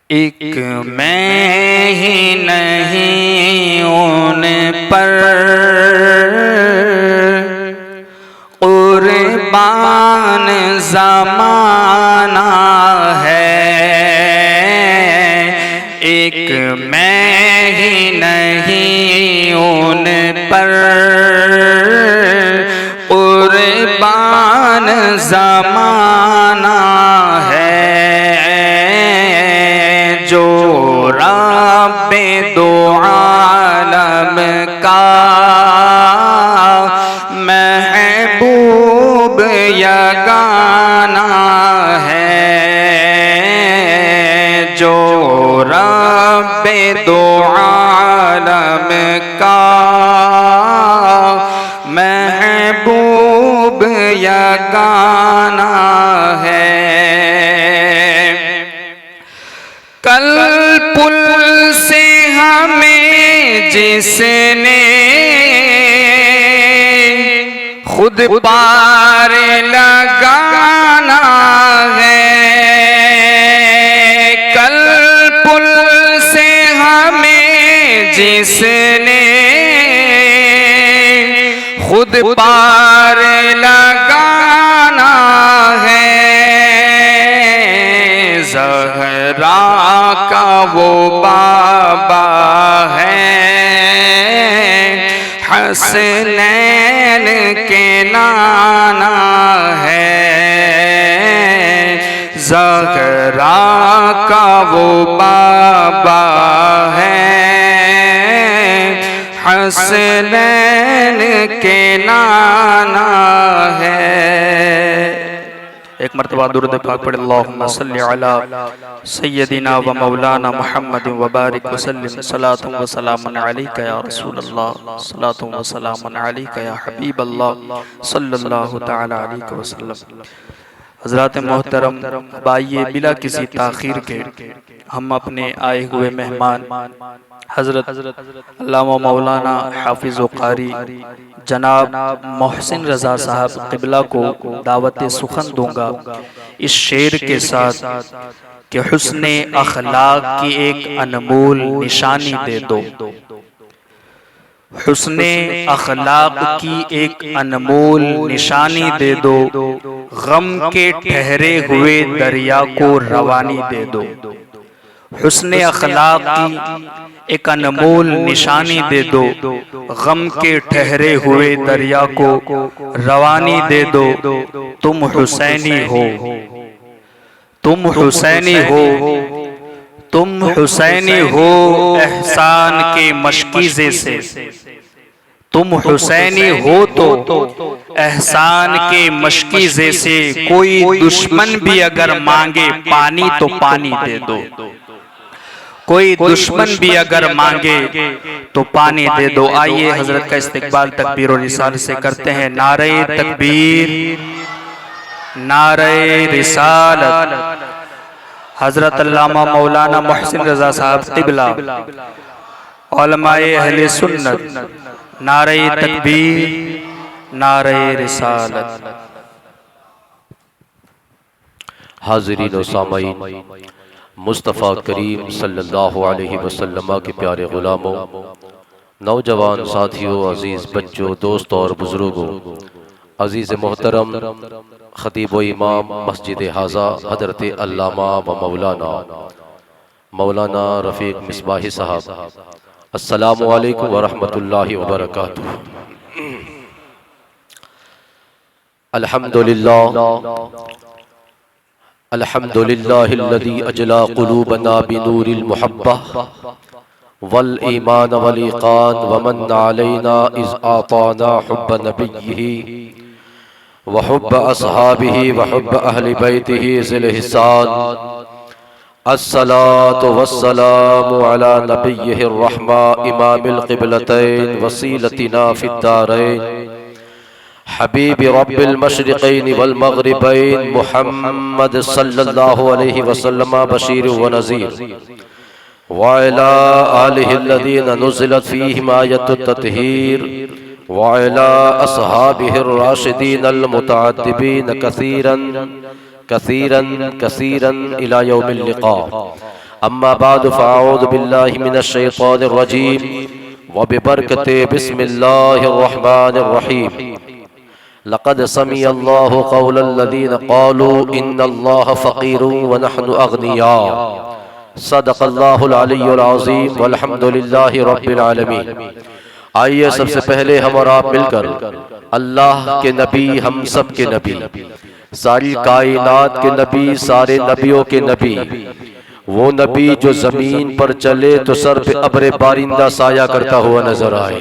एक मैं ही नहीं उन पर कुर्बान ज़माना है। एक मैं ही नहीं उन पर कुर्बान ज़माना है। जो रब्बे दो आलम का महबूब यगाना है। जो रब्बे दो आलम का महबूब यगाना है। कल पुल से हमें जिसने खुद पार लगाना है। कल पुल से हमें जिसने खुद पार लगाना है। ज़हरा का वो बाबा है, हसनैन के नाना है। ज़हरा का वो बाबा है, हसनैन के नाना है। एक मरतबा दुरूद पाक पढ़े। अल्लाहुम्मा सल्लि अला सय्यदिना व मौलाना मुहम्मद व बारिक व सल्लिम सलातन व सलामन अलैका या रसूल अल्लाह, सलातन व सलामन अलैका या हबीब अल्लाह सल्लल्लाहु तआला अलैहि वसल्लम। हज़रात मोहतरम, आइए बिला किसी ताख़ीर के हम अपने आए हुए मेहमान हज़रत अल्लामा मौलाना हाफिज़ व क़ारी जनाब मोहसिन रज़ा साहब क़िबला को दावत सुखन दूंगा इस शेर के साथ कि हुस्ने अखलाक की एक अनमोल निशानी दे दो। हुस्ने अखलाक की एक अनमोल निशानी दे दो। गम के ठहरे हुए दरिया को रवानी दे दो। हुस्ने अखलाक की एक अनमोल निशानी दे दो। गम के ठहरे हुए दरिया को रवानी दे दो। तुम हुसैनी हो, तुम हुसैनी हो, तुम हुसैनी हो एहसान के मशकीज़े से। तुम हुसैनी हो तो एहसान के मशकीज़े से। कोई दुश्मन भी अगर मांगे पानी तो पानी दे दो। कोई दुश्मन भी अगर मांगे तो पानी दे दो। आइए हजरत का इस्तकबाल तकबीर और रिसालत से करते हैं। नारे तकबीर, नारे रिसालत। हजरत अल्लामा मौलाना मोहसिन रज़ा साहब क़िबला, उलमाए अहले सुन्नत, नारे तकबीर, नारे रिसालत। हाज़रीन व सामईन, मुस्तफ़ा करीम सल्लल्लाहु अलैहि वसल्लम के प्यारे ग़ुलामों, नौजवान साथियों, अज़ीज़ बच्चों, दोस्तों और बुज़ुर्गों, अज़ीज़ मोहतरम ख़तीब व इमाम मस्जिद हाज़ा हज़रत अल्लामा व मौलाना रफ़ीक़ मिसबाही साहब, अस्सलामु अलैकुम व रहमतुल्लाहि व बरकातुहू। अल्हम्दुलिल्लाह, अल्हम्दुलिल्लाहिल्लज़ी अजला क़ुलूबना बिनूरिल मुहब्बह वल ईमान वल इक़ान व मन्ना अलैना इज़ आताना हुब्ब नबिय्यिही व हुब्ब अस्हाबिही व हुब्ब अहलि बैतिही ज़िल हिसान। अस्सलातु वस्सलामु अला नबिय्यिहिर रहमा इमामिल क़िबलतैन वसीलतिना फ़िद्दारैन हबीबि रब्बिल मशरिक़ैन वल मग़रिबैन मुहम्मद सल्लल्लाहु अलैहि वसल्लम बशीर व नज़ीर व अला आलिहिल्लज़ीना नुज़िलत फ़ीहिम आयतुत तत्हीर व अला अस्हाबिहिर राशिदीनल मुतअद्दिबीन कसीरन कसीरन कसीरन इला यौमिल लिक़ा। अम्मा बाद फ़अऊज़ु बिल्लाहि मिनश शैतानिर रजीम व बिबरकति बिस्मिल्लाहिर रहमानिर रहीम। लक़द समिअल्लाहु क़ौलल्लज़ीना क़ालू इन्नल्लाहा फ़क़ीरुन व नहनु अग़निया। सदक़ल्लाहुल अलिय्युल अज़ीम वल्हम्दुलिल्लाहि रब्बिल आलमीन। आइए सबसे पहले हम और आप मिलकर अल्लाह के नबी, हम सब के नबी, सारी कायनात के नबी, सारे नबियों के नबी, वो नबी जो जमीन पर चले तो सर पे अब्र बारिंदा साया करता हुआ नजर आए,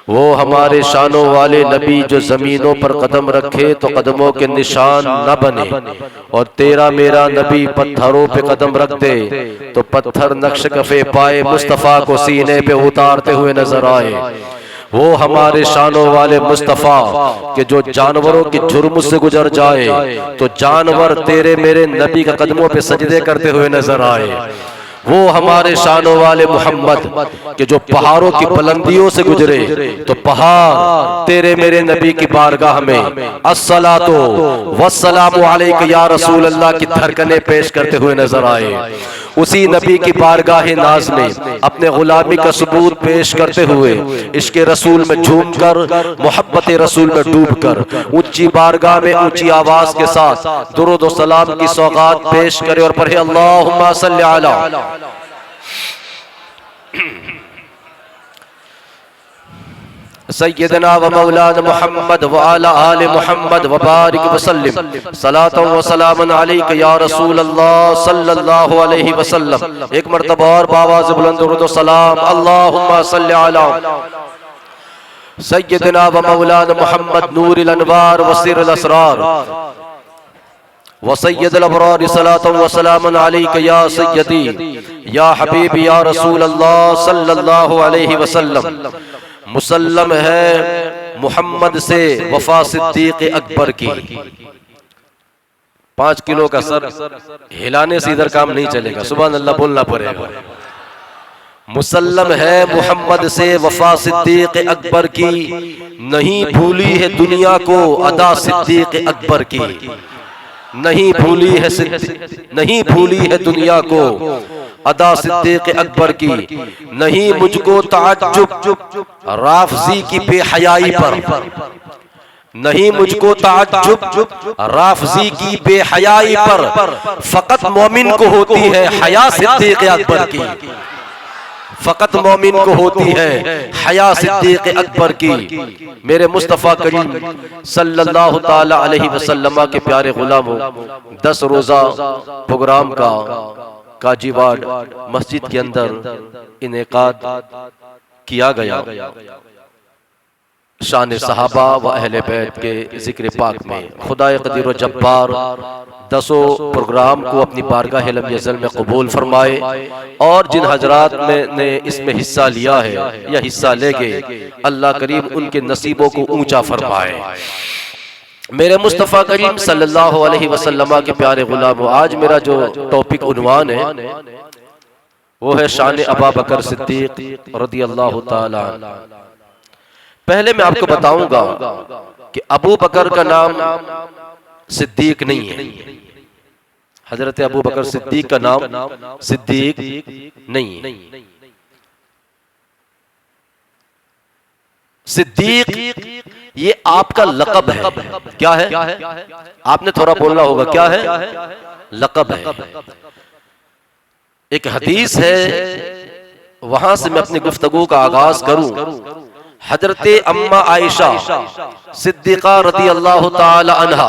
वो हमारे शानों वाले नबी जो जमीनों पर कदम रखे तो कदमों के निशान न बने, और तेरा मेरा नबी पत्थरों पे कदम रख दे तो पत्थर नक्श कफे पाए मुस्तफ़ा को सीने पे उतारते हुए नजर आए। वो हमारे शानों वाले मुस्तफ़ा के जो जानवरों की जुर्म से गुजर जाए तो जानवर तेरे मेरे नबी के कदमों पे सजदे करते हुए नजर आए। वो हमारे शानों वाले मोहम्मद के जो पहाड़ों की बुलंदियों से गुजरे तो पहाड़ तेरे मेरे नबी की बारगाह में अस्सलातो वस्सलामु अलैका या रसूल अल्लाह की धड़कनें पेश करते हुए नजर आए। उसी नबी की बारगाह नाज में अपने गुलामी का सबूत पेश करते हुए इश्क रसूल में झूमकर, मोहब्बत रसूल में डूबकर ऊंची बारगाह में ऊंची आवाज के साथ दुरूद व सलाम की सौगात पेश करे और पढ़े अल्लाहुम्मा सल्ली अला सय्यदना व मौलाना मुहम्मद व अला आले मुहम्मद व बारिक व सल्लिम सलातन व सलामन अलैका या रसूल अल्लाह सल्लल्लाहु अलैहि वसल्लम। एक मर्तबा और बावाज़ बुलंद दुरूद व सलाम अल्लाहुम्मा सल्ली अला सय्यदना व मौलाना मुहम्मद नूरुल अनवार व सिर्रुल असरार व सय्यदुल अबरार सलातन व सलामन अलैका या सय्यदी या हबीबी या रसूल अल्लाह सल्लल्लाहु अलैहि वसल्लम। मुसल्लम है मुहम्मद से वफा सिद्दीक अकबर की। 5 किलो का सर हिलाने से इधर काम नहीं चलेगा, सुभान अल्लाह बोलना पड़ेगा। मुसल्लम है मुहम्मद से वफा सिद्दीक अकबर की, नहीं भूली है दुनिया को अदा सिद्दीक अकबर की। नहीं भूली है दुनिया को अदा सिद्दीक अकबर की। नहीं मुझको ताज्जुब राफजी की बेहयाई पर, नहीं मुझको ताज्जुब राफजी की बेहयाई पर, फकत मोमिन को होती है हया सिद्दीक अकबर की। फकत मोमिन को होती है हया सिद्दीक अकबर की। मेरे मुस्तफ़ा करीम सल्लल्लाहु ताला अलैहि वसल्लम के प्यारे गुलामों, 10 रोज़ा प्रोग्राम का काजीवाड़ मस्जिद के अंदर इनेकाद किया गया। शान सहाबा व अहले बैत के जिक्र पाक में खुदाए क़दीर व जब्बार 10 प्रोग्राम को अपनी बारगाह इल्म अज़ल में कबूल फरमाए, और जिन हजरात ने इसमें हिस्सा लिया है या हिस्सा लेंगे, अल्लाह करीम उनके नसीबों को ऊंचा फरमाए। मेरे मुस्तफ़ा करीम सल्लल्लाहु अलैहि वसल्लम के प्यारे गुलामों, आज मेरा जो टॉपिक उन्वान है वो है शान अबा बकर सिद्दीक रज़ियल्लाहु ताला। पहले मैं आपको बताऊंगा कि अबू बकर का नाम सिद्दीक नहीं है। हजरत अबू बकर सिद्दीक का नाम सिद्दीक नहीं है। सिद्दीक ये आपका लक़ब है। क्या है? आपने थोड़ा बोलना होगा, क्या है? लक़ब है। एक हदीस है, वहां से मैं अपनी गुफ्तगू का आगाज करूं। हजरत अम्मा आयशा सिद्दीक़ा रज़ियल्लाहु ताला अन्हा,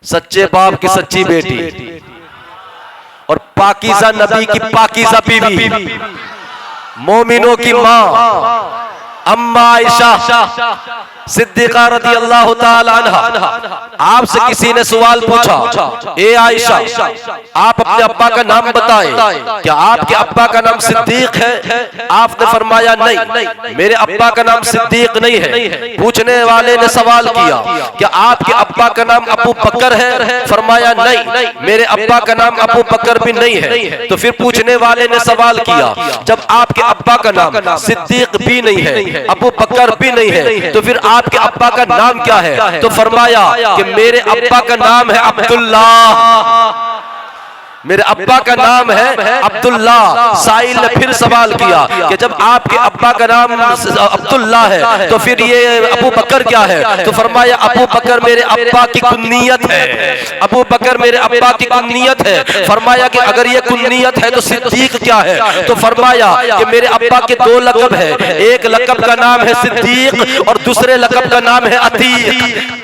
सच्चे बाप की सच्ची बेटी और पाकीज़ा नबी की पाकीज़ा बीवी, मोमिनों की माँ अम्मा आयशा सिद्दीक़ा रज़ियल्लाहु ताला अन्हा। आपसे किसी ने सवाल पूछा, ए आयशा आप अपने अब्बा का नाम बताएं, क्या आपके अब्बा का नाम सिद्दीक है? आपने फरमाया नहीं, मेरे अब्बा का नाम सिद्दीक नहीं है। पूछने वाले ने सवाल किया, क्या आपके अब्बा का नाम अबू बकर है? फरमाया नहीं, मेरे अब्बा का नाम अबू बकर भी नहीं है। तो फिर पूछने वाले ने सवाल किया, जब आपके अब्बा का नाम सिद्दीक भी नहीं है, अबू बकर भी नहीं है, तो फिर आपके अब्बा का नाम क्या है? तो फरमाया कि मेरे अब्बा का नाम है अब्दुल्लाह, मेरे अब्बा का नाम है अब्दुल्ला। साइल ने फिर सवाल किया कि जब आपके अब्बा का नाम अब्दुल्ला है तो फिर ये अबू बकर क्या है? तो फरमाया अबू बकर मेरे अब्बा की कुन्नियत है, अबू बकर मेरे अब्बा की कुन्नियत है। फरमाया कि अगर ये कुन्नियत है तो सिद्दीक क्या है? तो फरमाया कि मेरे अब्बा के दो लक़ब है, एक लक़ब का नाम है सिद्दीक और दूसरे लक़ब का नाम है अतीक।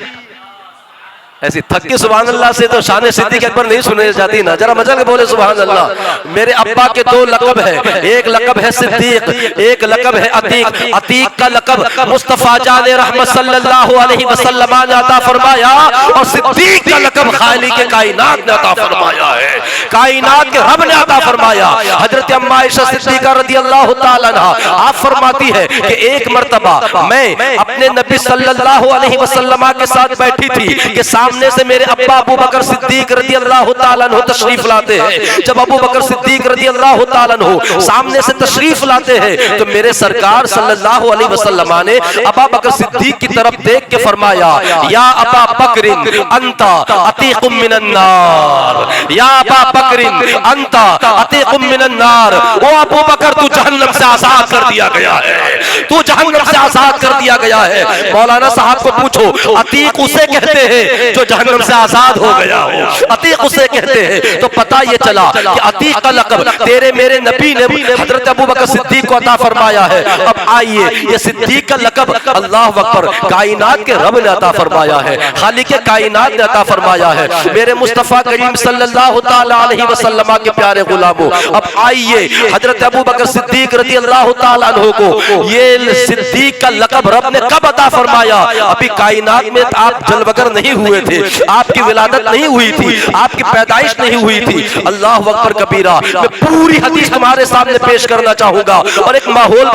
ऐसी थक के सुभान अल्लाह से तो शान सिद्दीक अकबर नहीं सुने जाती ना, जरा मजा के बोले सुभान अल्लाह। मेरे अब्बा के दो लक़ब है, एक लक़ब है सिद्दीक, एक लक़ब है अतीक। अतीक का लक़ब मुस्तफा जान रहमत सल्लल्लाहु अलैहि वसल्लम ने अता फरमाया और सिद्दीक का लक़ब खालिक के कायनात ने अता फरमाया है, कायनात के रब ने अता फरमाया। हजरत अम्मा आयशा सिद्दीका रज़ियल्लाहु ताला अन्हा आप फरमाती है कि एक मर्तबा मैं अपने नबी सल्लल्लाहु अलैहि वसल्लम के साथ बैठी थी कि सामने से मेरे अब्बा अबू बकर सिद्दीक रज़ियल्लाहु ताला अन्हु तशरीफ लाते हैं। जब अबू बकर सिद्दीक रज़ियल्लाहु ताला अन्हु सामने से तशरीफ लाते हैं तो मेरे सरकार सल्लल्लाहु अलैहि वसल्लम ने अबू बकर सिद्दीक की तरफ देख के फरमाया या अबा बकरिन अंता अतीकुम मिनन नार, या अबा बकरिन अंता अतीकुम मिनन नार। ओ अबू बकर तू जहन्नम से आजाद कर दिया गया है, तू जहन्नम से आजाद कर दिया गया है। मौलाना साहब को पूछो अतीक उसे कहते हैं जो जहन्नम से आजाद हो गया हो, अतीक उसे कहते हैं। तो पता ये चला कि अतीक का लक़ब तेरे मेरे नबी ने हजरत अबू बकर सिद्दीक को अता फरमाया है। अब आइए ये सिद्दीक का लक़ब अल्लाह अकबर कायनात के रब ने अता फरमाया है, खालिक कायनात ने अता फरमाया है, मेरे मुस्तफा करीम सल्लल्लाहु ताला अलैहि वसल्लम के प्यारे गुलामों। अब आइए हजरत अबू बकर सिद्दीक रज़ियल्लाहु ताला अन्हु को ये सिद्दीक का लक़ब रब ने कब अता फरमाया? अभी कायनात में आप जलवगर नहीं हुए थे, आपकी विलादत नहीं हुई थी, आपकी पैदाइश नहीं हुई थी। अल्लाह अकबर कबीरा। मैं पूरी हदीस हमारे सामने पेश करना चाहूंगा और एक माहौल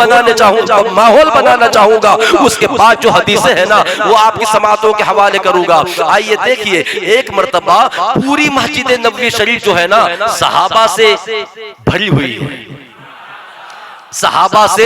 बनाना चाहूंगा। उसके बाद जो हदीसें है ना वो आपकी समातों के हवाले करूंगा। आइए देखिए, एक मर्तबा पूरी मस्जिद नबवी शरीफ जो है ना सहाबा से भरी हुई है, सहाबा से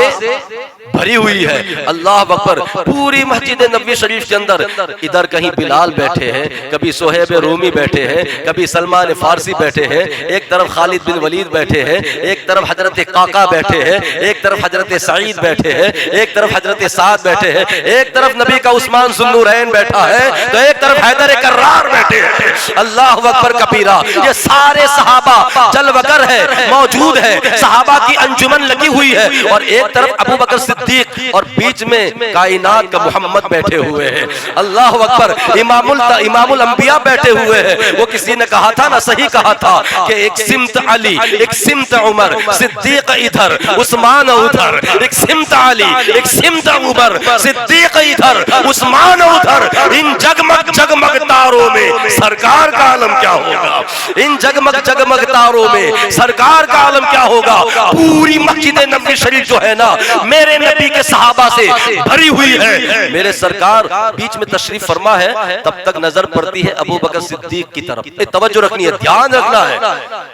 भरी हुई है। अल्लाह अकबर। पूरी मस्जिद नबवी शरीफ के अंदर इधर कहीं बिलाल बैठे हैं, कभी सोहेब रूमी बैठे हैं, कभी सलमान फारसी बैठे हैं, एक तरफ खालिद बिन वलीद बैठे हैं, एक तरफ हजरत काका बैठे हैं, एक तरफ हजरत सईद बैठे हैं, एक तरफ हजरत साद बैठे हैं, एक तरफ नबी का उस्मान सुन्नुरैन बैठा है, तो एक तरफ हैदर कर्रार बैठे हैं। अल्लाह अकबर कबीरा। ये सारे सहाबा जलवगर है, मौजूद है, सहाबा की अंजुमन लगी हुई है और एक तरफ अबू बकर सिद्दीक और बीच में कायनात का मोहम्मद बैठे हुए हैं। अल्लाह अकबर। इमामुल अंबिया बैठे हुए हैं। वो किसी ने कहा था ना, सही कहा था कि एक सिमत अली, एक सिमत उमर, सिद्दीक इधर, उस्मान उधर, एक सिमत अली, एक सिमत उमर, सिद्दीक इधर, उस्मान उधर। इन जगमग जगमग तारों में सरकार का आलम क्या होगा? इन जगमग जगमग तारों में सरकार का आलम क्या होगा? पूरी मस्जिद नबवी शरीफ जो है ना मेरे नबी के सहाबा से भरी हुई है। मेरे सरकार बीच में तशरीफ फरमा है, तब तक नजर पड़ती है अबू बकर सिद्दीक की तरफ। तवज्जो रखनी है, ध्यान रखना है,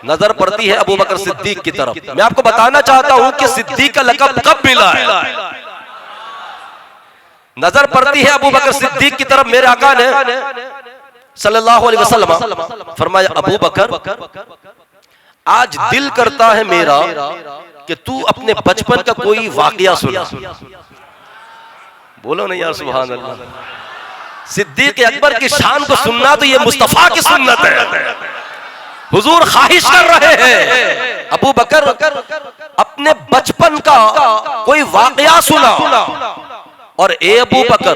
नजर पड़ती है अबू बकर सिद्दीक की तरफ। मैं आपको बताना चाहता हूं कि सिद्दीक का लक़ब कब मिला है। नजर पड़ती है अबू बकर सिद्दीक की तरफ। मेरे आका ने सल्लल्लाहु अलैहि वसल्लम फरमाया अबू बकर आज दिल करता है मेरा कि तू अपने बचपन का कोई वाकया सुना। बोलो नहीं यार सुभान अल्लाह। सिद्दीक अकबर की शान को सुनना तो ये मुस्तफा की सुन्नत है। हुजूर ख्वाहिश कर रहे हैं अबू बकर अपने बचपन का कोई वाकया सुना और ए अबू बकर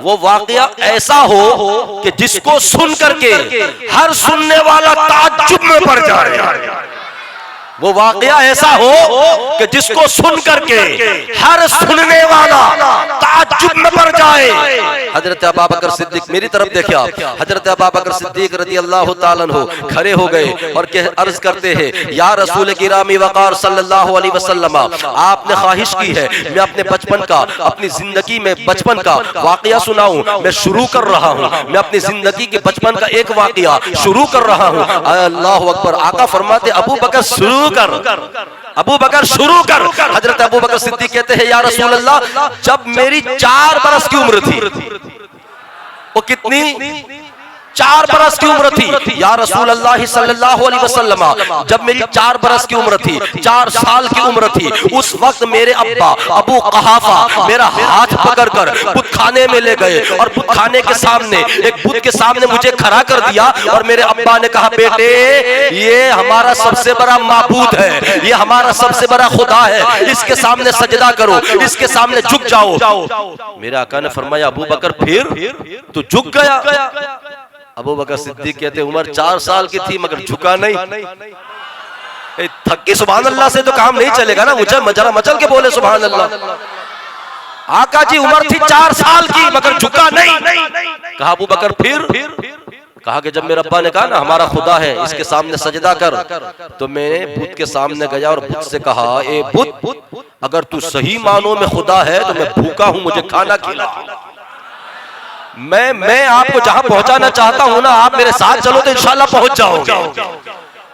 वो वाकया ऐसा हो कि जिसको सुन करके हर सुनने वाला ताज्जुब में पड़ जाए। वो वाकया ऐसा हो कि जिसको सुन करके हर सुनने वाला ताज्जुब में पड़ जाए। हजरत अबू बकर सिद्दीक, मेरी तरफ देखिए आप, हजरत अबू बकर सिद्दीक रज़ियल्लाहु ताला अन्हु खड़े हो गए और अर्ज करते हैं या रसूल गिरामी वक़ार सल्लल्लाहु अलैहि वसल्लम, आपने ख्वाहिश की है मैं अपने बचपन का, अपनी जिंदगी में बचपन का वाकया सुनाऊं। मैं शुरू कर रहा हूं, मैं अपनी जिंदगी के बचपन का एक वाकया शुरू कर रहा हूं। अल्लाह अकबर। आका फरमाते अबू बकर शुरू कर, अबू बकर शुरू कर। हजरत अबू बकर सिद्दीक कहते हैं या रसूल अल्लाह जब मेरी 4 बरस की उम्र थी। वो कितनी? 4 बरस की उम्र थी। या रसूल अल्लाह सल्लल्लाहु अलैहि वसल्लम, जब मेरी 4 बरस की उम्र थी, 4 साल की उम्र थी, उस वक्त मेरे अब्बा अबू कहाफा मेरा हाथ पकड़कर बुत खाने में ले गए और बुत खाने के सामने एक बुत के सामने मुझे खड़ा कर दिया और मेरे अब्बा ने कहा, बेटे ये हमारा सबसे बड़ा माबूद है, ये हमारा सबसे बड़ा खुदा है, इसके सामने सजदा करो, इसके सामने झुक जाओ। मेरे आका ने फरमाया, अबू बकर फिर तो झुक गया। अबू बकर सिद्दीक कहते उम्र 4 साल की थी मगर झुका नहीं। थक के सुभान अल्लाह से तो काम नहीं चलेगा ना, मुझे जरा मचल के बोले सुभान अल्लाह। आका जी उम्र थी 4 साल की मगर झुका नहीं। कहा अबू बकर फिर? कहा कि जब मेरे अब्बा ने कहा ना हमारा खुदा है, इसके सामने सजदा कर, तो मैंने बुत के सामने गया और बुत से कहा, ए बुत अगर तू सही मानों में खुदा है तो मैं भूखा हूं, मुझे खाना खिला। मैं आपको जहां पहुंचाना चाहता हूं ना, आप मेरे साथ चलो तो इंशाल्लाह पहुंच जाओगे।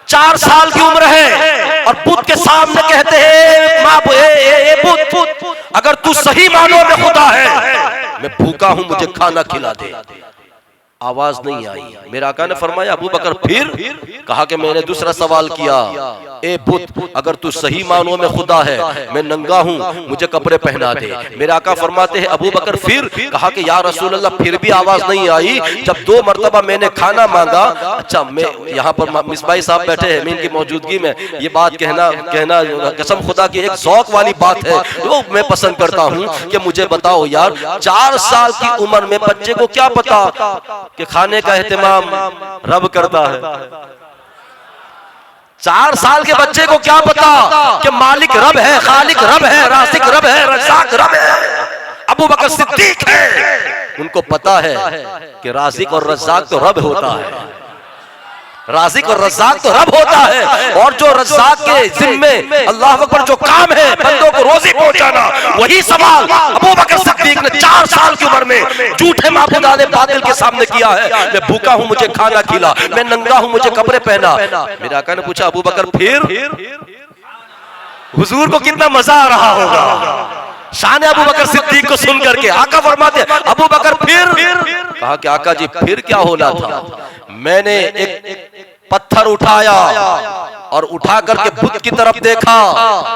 4 साल की उम्र है और बुत के सामने कहते हैं, माँ बुत अगर तू सही मानों में खुदा है, मैं भूखा हूं, मुझे खाना खिला दे। आवाज नहीं आई। मेरे आका ने फरमाया, अबू बकर फिर? कहा कि मैंने दूसरा सवाल किया, ए बुत अगर तू सही मानों में खुदा है, मैं नंगा हूं, मुझे कपड़े पहना दे। मेरे आका फरमाते हैं, अबू बकर फिर? कहा कि या रसूल अल्लाह फिर भी आवाज नहीं आई। जब 2 मरतबा मैंने खाना मांगा, अच्छा मैं यहाँ पर मिसबाई साहब बैठे हैं, मैं इनकी मौजूदगी में ये बात कहना कसम खुदा की एक शौक वाली बात है, वो मैं पसंद करता हूँ कि मुझे बताओ यार, 4 साल की उम्र में बच्चे को क्या पता कि खाने का एहतिमाम रब करता है। 4 साल के बच्चे को क्या पता कि मालिक रब है, खालिक रब है, राज़िक रब है, रज़्ज़ाक रब है। अबू बकर सिद्दीक है, उनको पता है कि राज़िक और रज़्ज़ाक तो रब होता है, राज़िक और रज़्ज़ाक तो रब होता है, और जो रज़्ज़ाक के जिम्मे अल्लाह अकबर जो काम है बंदों को रोजी पहुंचाना, वही सवाल अबू बकर सिद्दीक ने 4 साल की उम्र में झूठे माबूदाने बातिल के सामने किया है। मैं भूखा हूं, मुझे खाना खिला, मैं नंगा हूं, मुझे कपड़े पहना। मेरे आका ने पूछा, अबू बकर फिर? हुजूर को कितना मजा आ रहा होगा शान अबू बकर सिद्दीक को सुन करके। आका फरमाते, अबू बकर फिर? कहा कि आका जी फिर क्या होना था? मैंने एक पत्थर उठाया और उठा करके बुत की तरफ देखा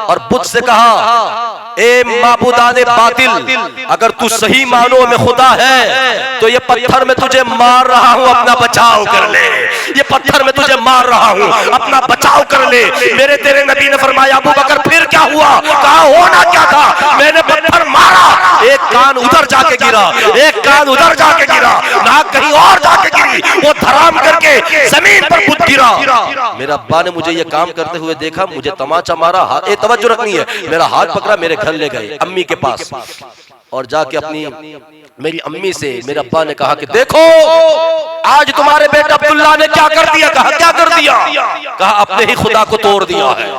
और बुत से कहा, ए माबूदाने बातिल अगर तू सही मानों में खुदा है तो ये पत्थर में तुझे मार रहा हूं, अपना बचाव कर ले। ये पत्थर में तुझे मार रहा हूं, अपना बचाव कर ले। मेरे तेरे नबी ने फरमाया, अबू बकर फिर क्या हुआ? कहा होना क्या था? मैंने पत्थर मारा, एक कान उधर जाके गिरा, एक कान उधर जाके गिरा, नाक कहीं और जाके गिरी, वो धराम करके जमीन पर बुत गिरा। मेरा अब्बा ने मुझे ये काम करते हुए देखा, मुझे तमाचा मारा, तवज्जो रखनी है, मेरा हाथ पकड़ा, मेरे घर ले गए अम्मी के पास और जाके मेरी अम्मी से मेरे अब्बा ने कहा कि देखो आज तुम्हारे बेटा अब्दुल्ला ने क्या कर दिया। कहा क्या कर दिया? कहा अपने ही खुदा को तोड़ दिया है,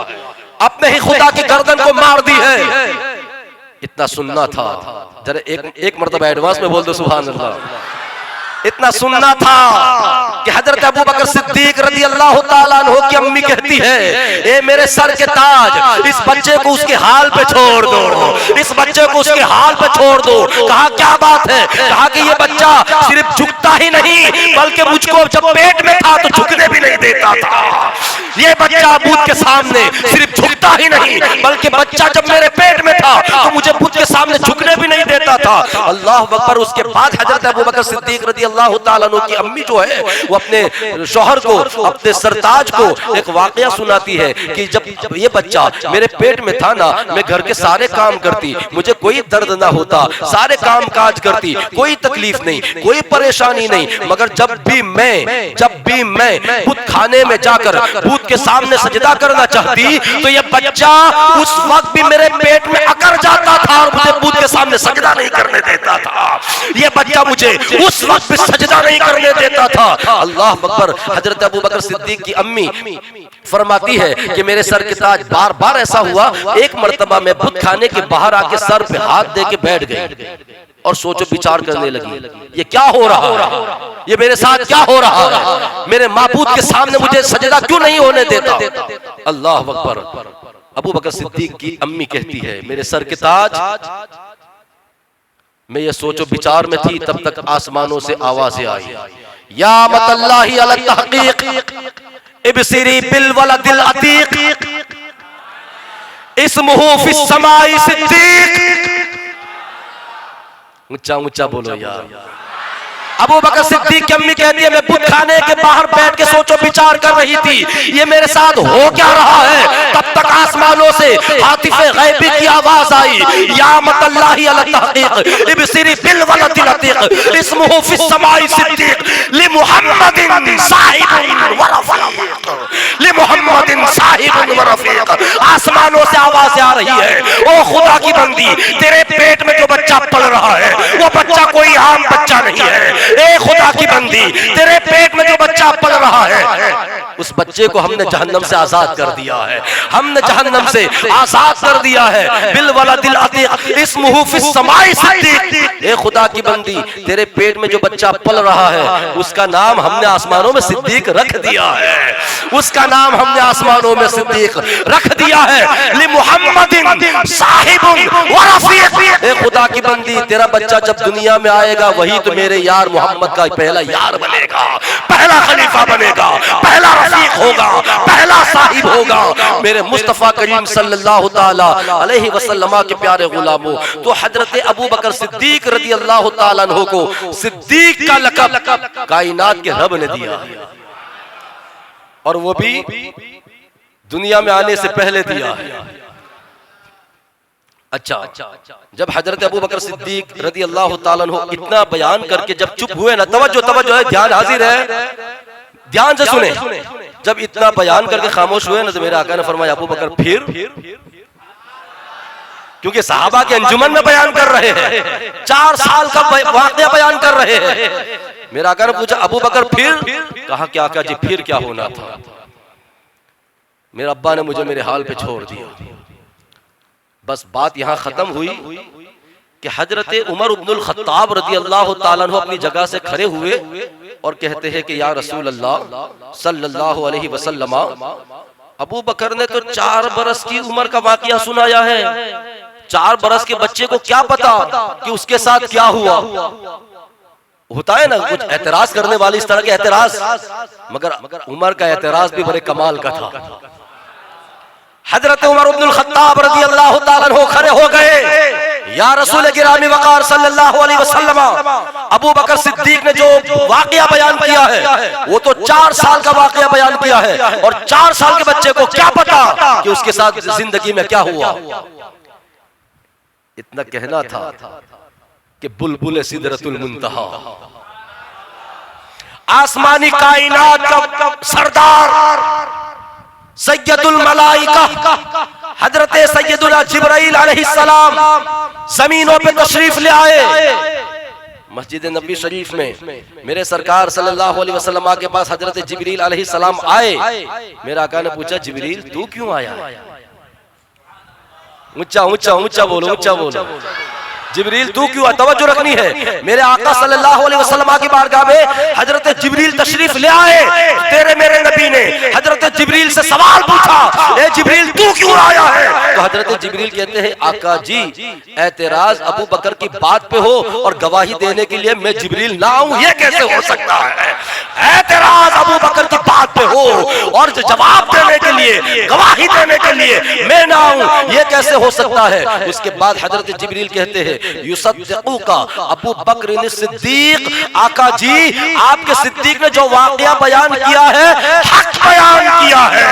अपने ही खुदा की गर्दन को मार दी है। इतना सुनना था, जरा एक मरतबा एडवांस में बोल दो सुभान अल्लाह। इतना सुनना था कि हजरत अबू बकर सिद्दीक रज़ी अल्लाह ताला अन्हु की अम्मी कहती है, ए मेरे सर के ताज, इस बच्चे को उसके हाल पे छोड़ दो, इस बच्चे को उसके हाल पे छोड़ दो। कहा क्या बात है? कहा कि ये बच्चा सिर्फ झुकता ही नहीं बल्कि मुझको जब पेट में था तो झुकने भी नहीं देता था। ये बच्चा बुत के सामने सिर्फ झुकता ही नहीं बल्कि बच्चा जब मेरे पेट में था तो मुझे बुत के सामने झुकने भी नहीं देता था। अल्लाह अकबर। उसके बाद हजरत अबू बकर सिद्दीक रज़ी अल्लाह ताला अन्हु की अम्मी जो है वो अपने शौहर को, अपने सरताज को एक वाकया सुनाती है कि जब ये बच्चा मेरे पेट में था ना, मैं घर के सारे काम करती, मुझे कोई दर्द ना होता, सारे काम काज करती, कोई तकलीफ नहीं, कोई परेशानी नहीं, मगर जब भी मैं बुत खाने में जाकर बुत के सामने सजदा करना चाहती तो ये बच्चा उस वक्त भी मेरे पेट में अकड़ जाता था और मुझे बुत के सामने सजदा नहीं करने देता था। ये बच्चा मुझे उस वक्त भी सजदा नहीं करने देता था। अल्लाह अकबर। हजरत अबू बकर सिद्दीक की अम्मी फरमाती है कि मेरे सर के ताज बार बार ऐसा हुआ, एक मर्तबा मैं बुत खाने के बाहर आके सर पे हाथ दे के बैठ गई और सोचो विचार करने लगी, ये क्या हो रहा है, ये मेरे साथ क्या हो रहा है, मेरे माबूद के सामने मुझे सजदा क्यों नहीं होने देता। अल्लाह अकबर। अबू बकर सिद्दीक की अम्मी कहती है, मेरे सर के ताज, मैं ये सोचो विचार में थी तब तक आसमानों से आवाजें आई, या मतल्लाहि अला तहकीक इबसिरी बिल वलदिल अतीक इस्मुहु फिस समाई सिद्दीक। ऊंचा ऊंचा बोलो यार। अबू बकर सिद्दीक की अम्मी कहती है मैं बुत खाने के बाहर बैठ के सोचो विचार कर रही थी ये मेरे साथ हो क्या रहा है। तब तक आसमानों से हातिफे गैबी की आवाज आई, या मतल्लाहि अला तहकीक इबसिरी बिल वलदिल अतीक इस्मुहु फिस समाई सिद्दीक लि मुहम्मदिन साहिबुन व रफीक लि मुहम्मदिन साहिबुन व रफीक। आसमानों से आवाज आ रही है, ओ खुदा की बंदी तेरे पेट में जो बच्चा पल रहा है वो बच्चा कोई आम बच्चा नहीं है। ए खुदा की बंदी तेरे पेट में जो बच्चा पल रहा है उस बच्चे को हमने जहन्नम से आजाद कर दिया है, हमने जहन्नम से आजाद कर दिया है। बिल वलदिल अतीक इस्मुहु फिस समाई सिद्दीक। ए खुदा की बंदी तेरे पेट में जो बच्चा पल रहा है उसका नाम हमने आसमानों में सिद्दीक रख दिया है, उसका नाम हमने आसमानों में सिद्दीक रख दिया है। लि मुहम्मदिन साहिबुन व रफीक। ए खुदा की बंदी तेरा बच्चा जब दुनिया में आएगा वही तो मेरे यार मोहम्मद का पहला यार बनेगा, पहला खलीफा बनेगा, पहला रफीक होगा, पहला साहिब होगा। मेरे मुस्तफा करीम सल्लल्लाहु ताला अलैहि वसल्लम के प्यारे गुलामों, तो हजरत अबू बकर सिद्दीक रदी अल्लाह ताला अन्हु को सिद्दीक का लक़ब कायनात के रब ने दिया, और वो भी दुनिया में आने से पहले दिया है। अच्छा, जब हजरत अबू बकर सिद्दीक रदी अल्लाह ताला अन्हु इतना बयान करके जब चुप हुए ना, तवज्जो है, ध्यान हाजिर है, ध्यान से सुने। जब इतना बयान करके खामोश हुए ना तो मेरे आका ने फरमाया अबू बकर फिर, क्योंकि सहाबा के अंजुमन में बयान कर रहे हैं, 4 साल का वाक़या बयान कर रहे हैं। मेरा आका ने पूछा अबू बकर फिर? कहा कि आका जी फिर क्या होना था, मेरे अब्बा ने मुझे मेरे हाल पे छोड़ दिया। बस बात यहां खत्म हुई कि हजरत उमर इब्नुल खत्ताब रज़ी अल्लाह ताला अन्हु अपनी जगह से खड़े हुए और कहते हैं कि या रसूल अल्लाह सल्लल्लाहु अलैहि वसल्लम, अबू बकर ने तो 4 बरस की उम्र का वाकया सुनाया है, 4 बरस के बच्चे को क्या पता कि उसके साथ क्या हुआ। होता है ना कुछ एतराज करने वाले इस तरह के एतराज, मगर उमर का एतराज भी बड़े कमाल का था। हजरत उमर इब्नुल खत्ताब रज़ी अल्लाह ताला अन्हु खड़े हो गए, या रसूल गिरामी वक़ार सल्लल्लाहु अलैहि वसल्लम, अबू बकर सिद्दीक ने जो वाकया बयान किया है वो तो 4 साल का वाकया बयान किया है, और 4 साल के बच्चे को क्या पता कि उसके साथ जिंदगी में क्या हुआ। इतना कहना था कि बुलबुल सिदरतुल मुंतहा, आसमानी कायनात का सरदार सैयदुल मलाइका हजरत सैयदुना जिब्राइल अलैहिस्सलाम जमीनों पे तशरीफ ले आए। मस्जिद नबी शरीफ में मेरे सरकार सल्लल्लाहु अलैहि वसल्लम के पास हजरत जिब्रील अलैहिस्सलाम आए। मेरे आका ने पूछा जिब्रील तू क्यों आया? ऊंचा ऊंचा ऊंचा बोलो, ऊंचा बोलो। जिब्रील तू क्यों? तवज्जो रखनी है। मेरे आका सल्लल्लाहु अलैहि वसल्लम की बारगाह में हजरत जिब्रील तशरीफ ले आए। तेरे मेरे नबी ने हजरत जिब्रील से सवाल पूछा, ए जिब्रील तू क्यों आया है? तो हजरत जिब्रील कहते हैं आका जी एतराज अबू बकर की बात पे हो और गवाही देने के लिए मैं जिब्रील ना आऊं, ये कैसे हो सकता है? एतराज अबू बकर की बात पे हो और जवाब देने के लिए, गवाही देने के लिए मैं ना आऊं, ये कैसे हो सकता है? उसके बाद हजरत जिब्रील कहते हैं युसद्दिक़ुका अबू बकर सिद्दीक, आका जी आपके सिद्दीक ने जो वाकया बयान किया है हक बयान किया है,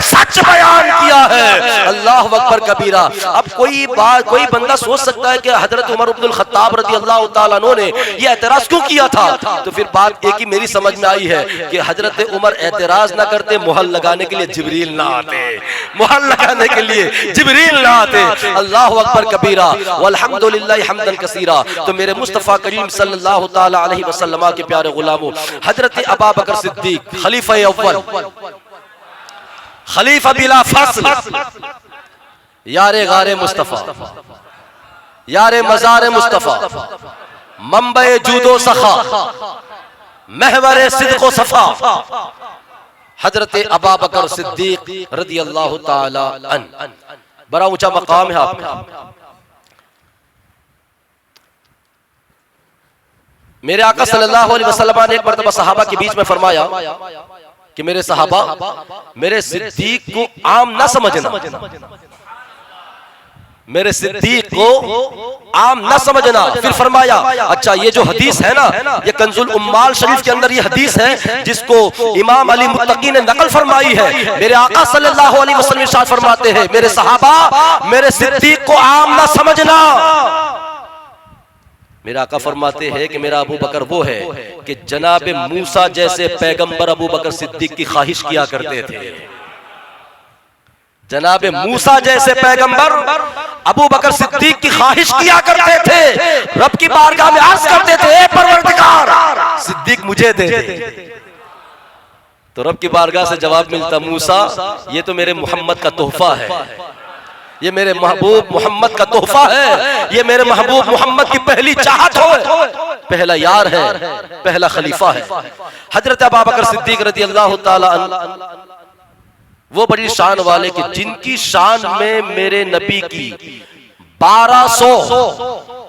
सच बयान किया है। अल्लाह अकबर कबीरा। अब कोई बंदा सोच सकता है कि हजरत उमर इब्नुल खत्ताब रज़ी अल्लाह ताला अन्हु ने ये एतराज क्यों किया था? तो फिर बात एक ही मेरी समझ में आई है कि हजरत उमर एतराज ना करते, मुहल लगाने के लिए जिब्रील ना आते, मुहल लगाने के लिए जिब्रील ना आते। अल्लाह अकबर कबीरा वल्हम्दुलिल्लाह हम्दन कसीरा। तो मेरे मुस्तफा करीम सल्लल्लाहु ताला अलैहि वसल्लम के प्यारे गुलामों, हजरत अबू बकर सिद्दीक खलीफा अव्वल, खलीफा बिला फस्ल, यारे गारे मुस्तफा, यारे मज़ार मुस्तफा, मंबे जूदो सखा, महवरे सिद्क़ो सफा, हजरत अबू बकर सिद्दीक रज़ी अल्लाह ताला अन्हु। बड़ा ऊंचा मकाम है आपका। मेरे आका सल्लल्लाहु अलैहि वसल्लम ने एक मर्तबा सहाबा के बीच में फरमाया कि मेरे सहाबा, मेरे सिद्दीक को आम ना समझना, मेरे सिद्दीक को आम न समझना। फिर फरमाया, अच्छा ये जो हदीस है ना, ये कंजुल उम्माल शरीफ के अंदर ये हदीस है जिसको इमाम अली मुत्तकी ने नकल फरमाई है। मेरे आका सल्लल्लाहु अलैहि वसल्लम इरशाद फरमाते हैं, मेरे सहाबा, मेरे सिद्दीक को आम न समझना। मेरा आका फरमाते हैं कि मेरा अबू बकर वो है कि जनाब मूसा जैसे पैगंबर अबू बकर सिद्दीक की ख्वाहिश किया करते थे। जनाब मूसा जैसे पैगंबर अबू बकर सिद्दीक की ख्वाहिश किया करते थे। रब की बारगाह में अर्ज करते थे, ए परवरदिगार, सिद्दीक मुझे दे दे। तो रब की बारगाह से जवाब मिलता, मूसा ये तो मेरे मोहम्मद का तोहफा है, ये मेरे महबूब मोहम्मद का तोहफा है, ये मेरे महबूब मोहम्मद की पहली चाहत हो, पहला यार है, पहला खलीफा है। हजरत अबू बकर सिद्दीक रज़ी अल्लाह ताला अन्हु वो बड़ी शान वाले कि जिनकी शान में मेरे नबी की 1200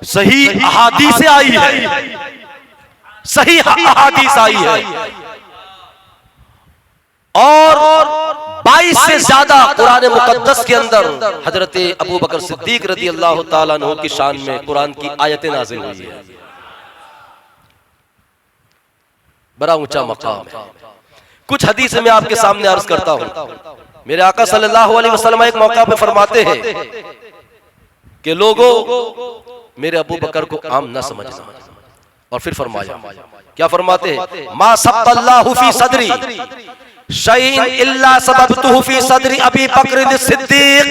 सही अहादीस आई है, सही अहादीस आई है, और 22 से ज्यादा कुरान मुकद्दस के अंदर हजरत अबू बकर सिद्दीक रज़ी अल्लाह ताला अन्हु की शान में कुरान की आयतें नाज़िल हुई है। बड़ा ऊंचा मकाम है। कुछ हदीस मैं आपके सामने अर्ज करता हूं। मेरे आका सल्लल्लाहु अलैहि वसल्लम एक मौका पे फरमाते हैं कि लोगों, मेरे अबू बकर को आम न समझना। और फिर फरमाया, क्या फरमाते हैं, मा सब्बल्लाहु फी सदरी शैइन इल्ला सबबतुहु फी सदरी अबी बकर सिद्दीक।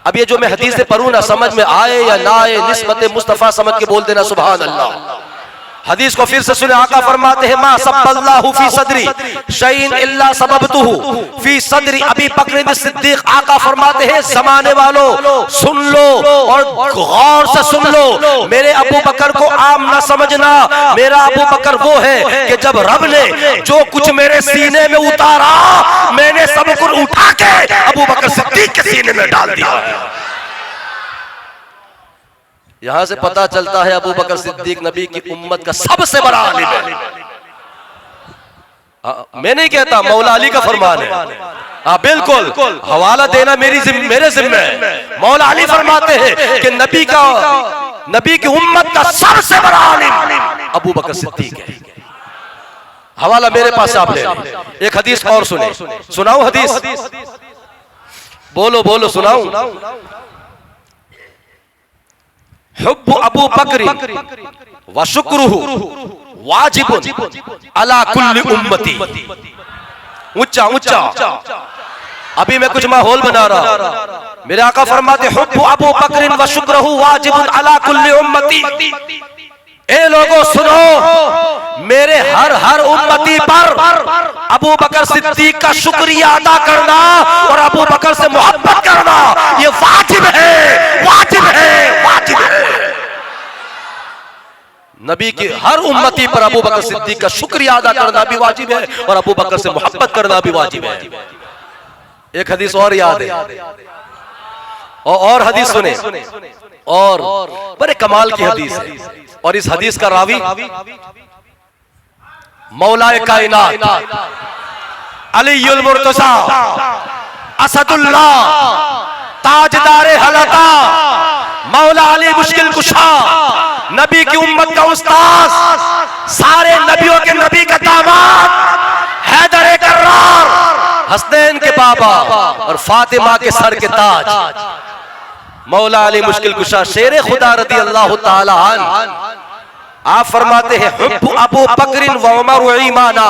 अब ये जो मैं हदीस से पढ़ूं ना, समझ में आए या ना आए, निस्बत मुस्तफा समझ के बोल देना सुभान अल्लाह। हदीस को फिर से सुने, आका फरमाते हैं, मा सब्बल्लाहु फी सदरी शैइन इल्ला सबबतुहु फी सदरी अबी बकर सिद्दीक। आका फरमाते हैं, जमाने वालों सुन लो और गौर से सुन लो, मेरे अबू बकर को आम ना समझना। मेरा अबू बकर वो है कि जब रब ने जो कुछ मेरे सीने में उतारा, मैंने सब कुछ उठा के अबू बकर सिद्दीक के सीने में डाल दिया। यहां से पता चलता है अबू बकर सिद्दीक नबी की उम्मत का सबसे बड़ा आलिम है। मैं नहीं कहता, मौला अली का फरमान है। हाँ बिल्कुल, हवाला देना मेरे जिम्मे है। मौला अली फरमाते हैं कि नबी की उम्मत का सबसे बड़ा आलिम अबू बकर सिद्दीक है। हवाला मेरे पास आप ले। एक हदीस और सुने, सुनाऊं हदीस? बोलो बोलो, सुनाऊं? हुब्बु अबू बकर व शुक्रुहु वाजिबुन अला कुल्ली उम्मती। ऊंचा ऊंचा, अभी मैं कुछ माहौल बना रहा। मेरे आका फरमाते, हुब्बु अबू बकर व शुक्रुहु वाजिबुन अला कुल्ली उम्मती। ए लोगों सुनो, मेरे हर उम्मती पर अबू बकर सिद्दीक का शुक्रिया अदा करना और अबू बकर से मोहब्बत करना, ये वाजिब है, वाजिब है, वाजिब है। नबी की हर उम्मती पर अबू बकर सिद्दीक का शुक्रिया अदा करना भी वाजिब है और अबू बकर से मोहब्बत करना भी वाजिब है। एक हदीस और याद है, और हदीस सुने, और बड़े कमाल की हदीस है। और इस हदीस का रावी मौलाए कायनात अलीयुल मुर्तज़ा असदुल्लाह ताजदारे हलका मौला अली मुश्किल कुशा, नबी की उम्मत का उस्ताद, सारे नबियों के नबी का दामाद, हैदर कर्रार, हसनैन के बाबा और फातिमा के सर के ताज, मौला अली मुश्किल कुशा शेर खुदा रज़ी अल्लाह ताला अन्हु। आप फरमाते हैं, हुब्बु अबू बकर व उमर ईमाना।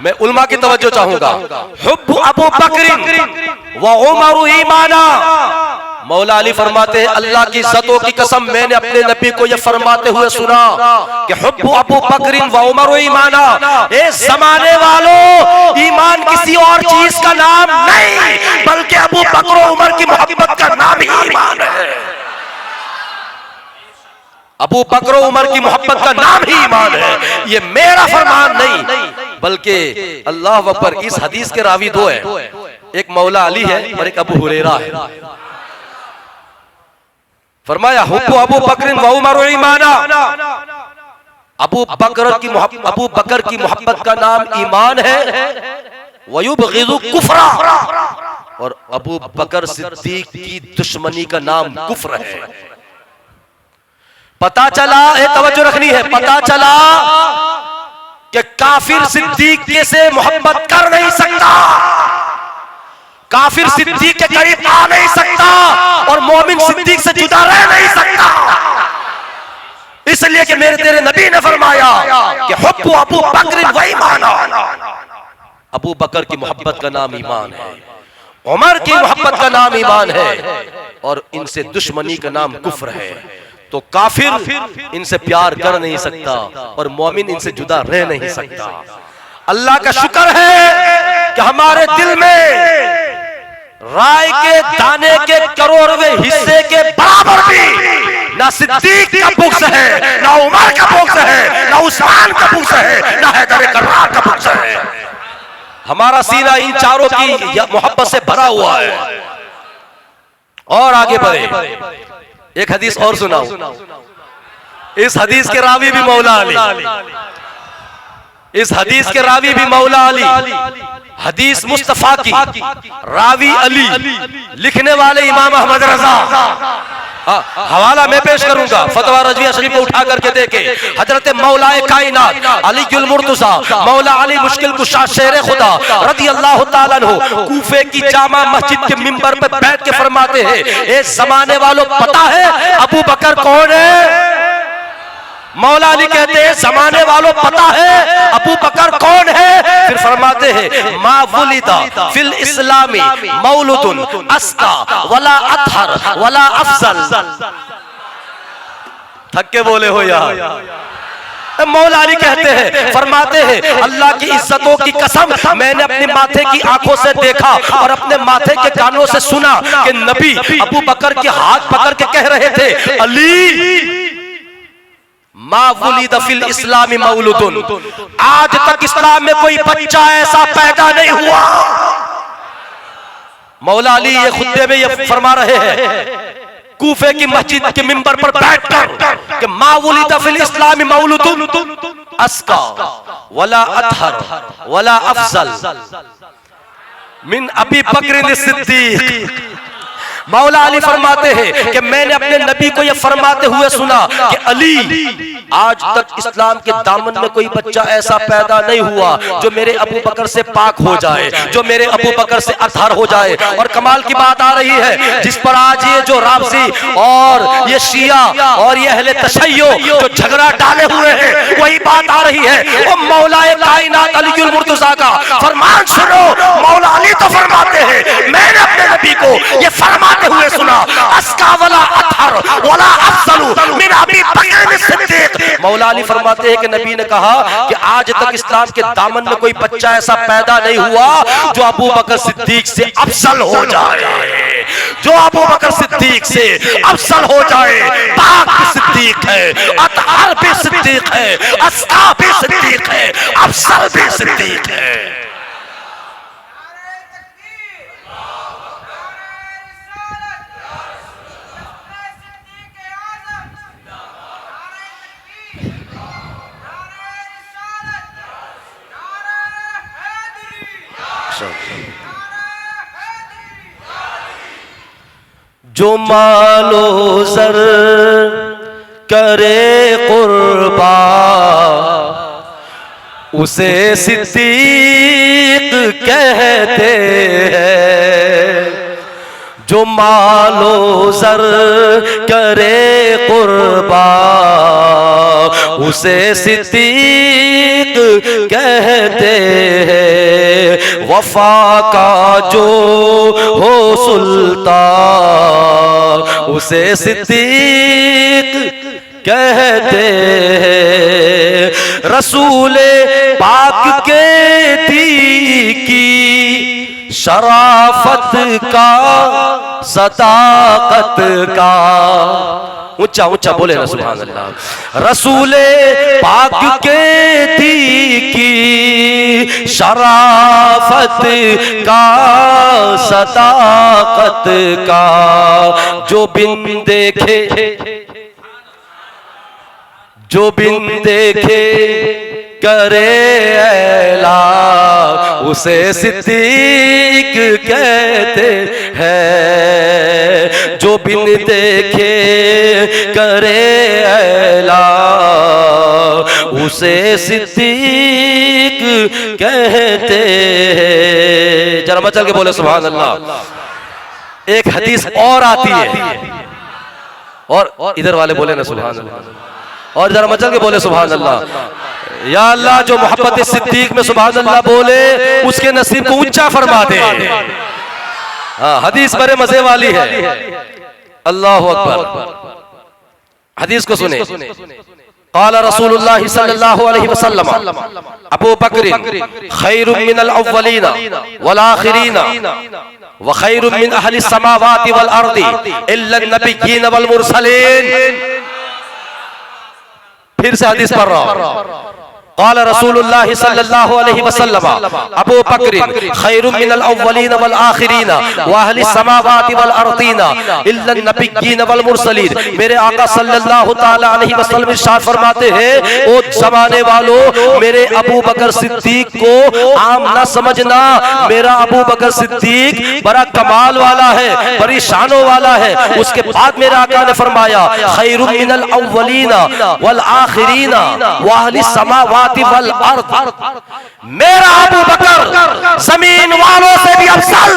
मैं उलमा की तवज्जो चाहूंगा। हुब्बु अबू बकर व उमर ईमाना। मौला अली फरमाते हैं, अल्लाह की इज्जतों की कसम, मैंने अपने नबी को यह फरमाते हुए सुना कि हुब्बु अबू बकर व उमर ईमाना। ए जमाने वालों, ईमान किसी और चीज का नाम नहीं, बल्कि अबू बकर और उमर की मोहब्बत का नाम ही ईमान है। अबू बकर और उमर की मोहब्बत का नाम ही ईमान है। ये मेरा फरमान नहीं, बल्कि अल्लाह अकबर, इस हदीस के रावी दो है, एक मौला अली है और एक अबू हुरैरा है। फरमाया हुब्बु अबू बकर व उमर ईमाना, अबू बकर की मोहब्बत का नाम ईमान है। वयुबग़िज़ु कुफ्रा, और अबू बकर सिद्दीक की दुश्मनी का नाम कुफ्र है। पता चला, तवज्जो रखनी है, पता चला कि काफिर सिद्दीक से मोहब्बत कर नहीं सकता, काफिर सिद्दीक के करीब आ नहीं सकता, और मोमिन सिद्दीक से जुदा रह नहीं सकता। इसलिए कि मेरे तेरे नबी ने फरमाया कि हुब्बु अबू बकर व ईमाना, अबू बकर की मोहब्बत का नाम ईमान है, उमर की मोहब्बत का नाम ईमान है, और इनसे दुश्मनी का नाम कुफ्र है। तो काफिर इनसे प्यार कर नहीं सकता, और मोमिन इनसे जुदा रह नहीं सकता। अल्लाह का शुक्र है कि हमारे दिल में राय के दाने के करोड़वें हिस्से के बराबर भी ना सिद्दीक का बुग़्ज़ है, ना उमर का बुग़्ज़ है, ना उस्मान का बुग़्ज़ है, ना हैदर कर्रार का बुग़्ज़ है। हमारा सीना इन चारों की मोहब्बत से भरा हुआ है। और आगे बढ़े, एक हदीस और सुनाओ। इस हदीस के रावी भी मौला अली, इस हदीस के रावी भी मौला अली, हदीस मुस्तफा की, रावी अली, लिखने वाले इमाम अहमद रजा। हवाला मैं पेश करूंगा, फतवा रज़विया शरीफ को उठा करके देखे। हजरत मौलाए कायनात अलीउल मुर्तज़ा मौला अली मुश्किल कुशा शेर खुदा रज़ी अल्लाह तआला अन्हु कूफे की जामा मस्जिद के मिंबर पर बैठ के फरमाते हैं, ए जमाने वालों पता है अबू बकर कौन है? मौला अली कहते हैं जमाने वालों पता है अबू बकर कौन है? फिर फरमाते हैं मा वुलिदा फिल इस्लामी मौलुदुन अस्का वला अतहर वला अफजल। थक के बोले हो यार। मौला अली कहते हैं, फरमाते हैं अल्लाह की इज्जतों की कसम, मैंने अपने माथे की आंखों से देखा और अपने माथे के कानों से सुना कि नबी अबू बकर के हाथ पकड़ के कह रहे थे, अली मा वुलिदा फिल इस्लामी मौलुदुन, आज तक इस्लाम में कोई बच्चा ऐसा पैदा नहीं हुआ। मौला अली ये खुतबे में ये फरमा रहे हैं कूफे की मस्जिद के मिंबर पर बैठकर कि मा वुलिदा फिल इस्लामी मौलुदुन अस्का वला अतहर वला अफजल मिन अबी बकर सिद्दीक। मौला अली फरमाते हैं कि मैंने अपने नबी को यह फरमाते हुए सुना कि अली आज तक इस्लाम के दामन में कोई बच्चा ऐसा पैदा नहीं हुआ जो मेरे अबू बकर से पाक हो जाए, जो मेरे अबू बकर से अतहर हो जाए। और कमाल की बात आ रही है, जिस पर आज ये जो राफजी और ये शिया और ये अहले तशय्यो जो झगड़ा डाले हुए हैं, वही बात आ रही है। वो मौलाए कायनात अलीउल मुर्तज़ा का फरमान सुनो। मौला अली तो फरमाते हैं मैंने अपने नबी को ये फरमा हुए सुना, अस्का वला अतहर वला अफजल मिन अबी बकर सिद्दीक। मौला अली फरमाते हैं कि नबी ने कहा कि आज तक इस्लाम के दामन में कोई बच्चा ऐसा पैदा नहीं हुआ जो अबू बकर सिद्दीक से अफजल हो जाए, जो अबू बकर सिद्दीक से अफजल हो जाए। पाक भी सिद्दीक है, अतहर भी सिद्दीक है, अस्का भी सिद्दीक है, अफजल भी सिद्दीक है। जो मालो सर करे कुर्बा उसे सिद्दीक कहते हैं। जो मालो सर करे कुर्बा उसे सिद्दीक कहते हैं। वफा का जो हो सुल्तान उसे सिद्दीक कहते हैं। रसूले पाक के दी की शराफत का सदाकत का, ऊंचा ऊंचा बोले ना सुभान अल्लाह। रसूले पाक के दी की शराफत का सदाकत का जो बिन देखे, जो बिन देखे करे ऐला उसे सिद्दीक कहते हैं। जो बिन देखे करे ऐला उसे सिद्दीक कहते हैं। जरा मचल के बोले सुभान अल्लाह। एक हदीस और आती है, और इधर वाले बोले ना सुभान अल्लाह, और जरा मचल के बोले सुभान अल्लाह। या अल्लाह जो मोहब्बत सिद्दीक में सुभान अल्लाह बोले उसके नसीब को ऊंचा फरमा दे। हाँ, हदीस बड़े मजे वाली है। अल्लाह अकबर। हदीस को सुने। क़ाल रसूलुल्लाह सल्लल्लाहु अलैहि वसल्लम अबू बकर खैरुम मिनल अव्वलीना वल आखिरीना व खैरुम मिन अहली समावाति वल अर्दी इल्ला नबिय्यीन वल मुरसलीन। फिर से हदीस पढ़ रहा हूं। क़ाल रसूलुल्लाह सल्लल्लाहु अलैहि वसल्लम अबू बकर खैरुम मिनल अव्वलीन वल आखिरीन व अहली समावाति वल अर्दीना इल्ला नबिय्यीन वल मुरसलीन। मेरे आका सल्लल्लाहु ताला अलैहि वसल्लम इरशाद फरमाते हैं, ओ जमाने वालों, मेरे अबू बकर सिद्दीक को आम न समझना। मेरा अबू बकर सिद्दीक बड़ा कमाल वाला है, बड़ी शानों वाला है। उसके बाद मेरे आका ने फरमाया खैरुम मिनल अव्वलीन वल आखिरीन व अहली समावाति वल अर्द। मेरा अबू बकर जमीन वालों से भी अफजल,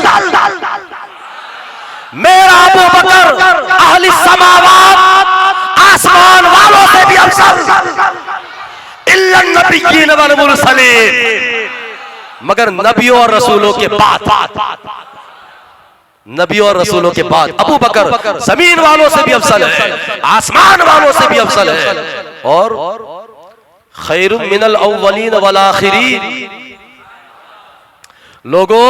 मेरा अबू बकर अहली समावात आसमान वालों से भी अफजल, इल्ला नबिय्यीन वल मुरसलीन। मगर नबियों और रसूलों के बाद, नबियों और रसूलों के बाद अबू बकर जमीन वालों से भी अफजल है, आसमान वालों से भी अफजल है। और खैरुम मिनल अव्वलीन वल आखिरीन। लोगों,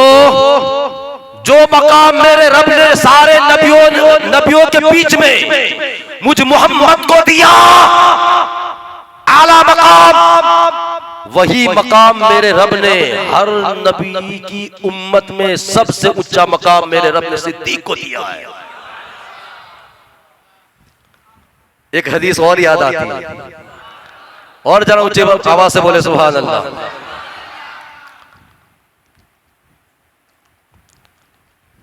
जो मकाम मेरे रब ने सारे नबियों के बीच में मुझ मोहम्मद को दिया, आला मकाम, वही मकाम मेरे रब ने हर नबी की उम्मत में सबसे ऊंचा मकाम मेरे रब ने सिद्दीक को दिया है। एक हदीस और याद आती है, और जरा ऊंचे आवाज से बोले सुभान अल्लाह।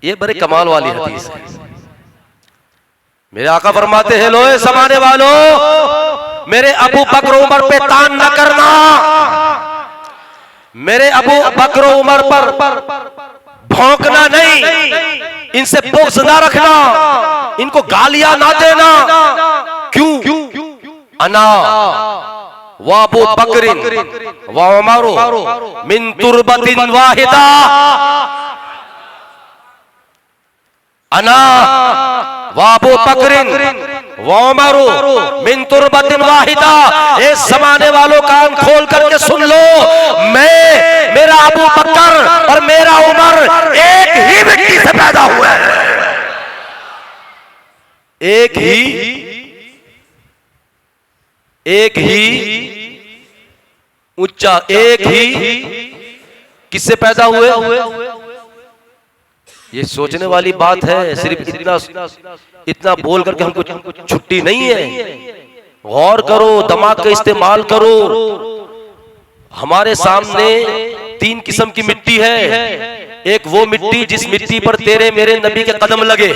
ये बड़े कमाल वाली हदीस है। मेरे आका फरमाते हैं, लोए समाने वालों, मेरे अबू बकर उमर पे तान न करना, मेरे अबू बकर उमर पर भौंकना नहीं, इनसे बुग़्ज़ ना रखना, इनको गालियां ना देना। क्यों? अना व अबू बकरिन व उमरु मिन तुरबतिन वाहिदा। अना व अबू बकरिन व उमरु मिन तुरबतिन वाहिदा। इस जमाने वालों कान खोल करके सुन लो, मैं, मेरा अबू बकर और मेरा उमर एक ही मिट्टी से पैदा हुए हैं, एक ही ऊंचा, एक ही किससे पैदा हुए? ये सोचने वाली बात है। सिर्फ इतना बोल करके हमको छुट्टी नहीं है। गौर करो, दिमाग का इस्तेमाल करो। हमारे सामने तीन किस्म की मिट्टी है। एक वो मिट्टी जिस मिट्टी पर तेरे मेरे नबी के कदम लगे,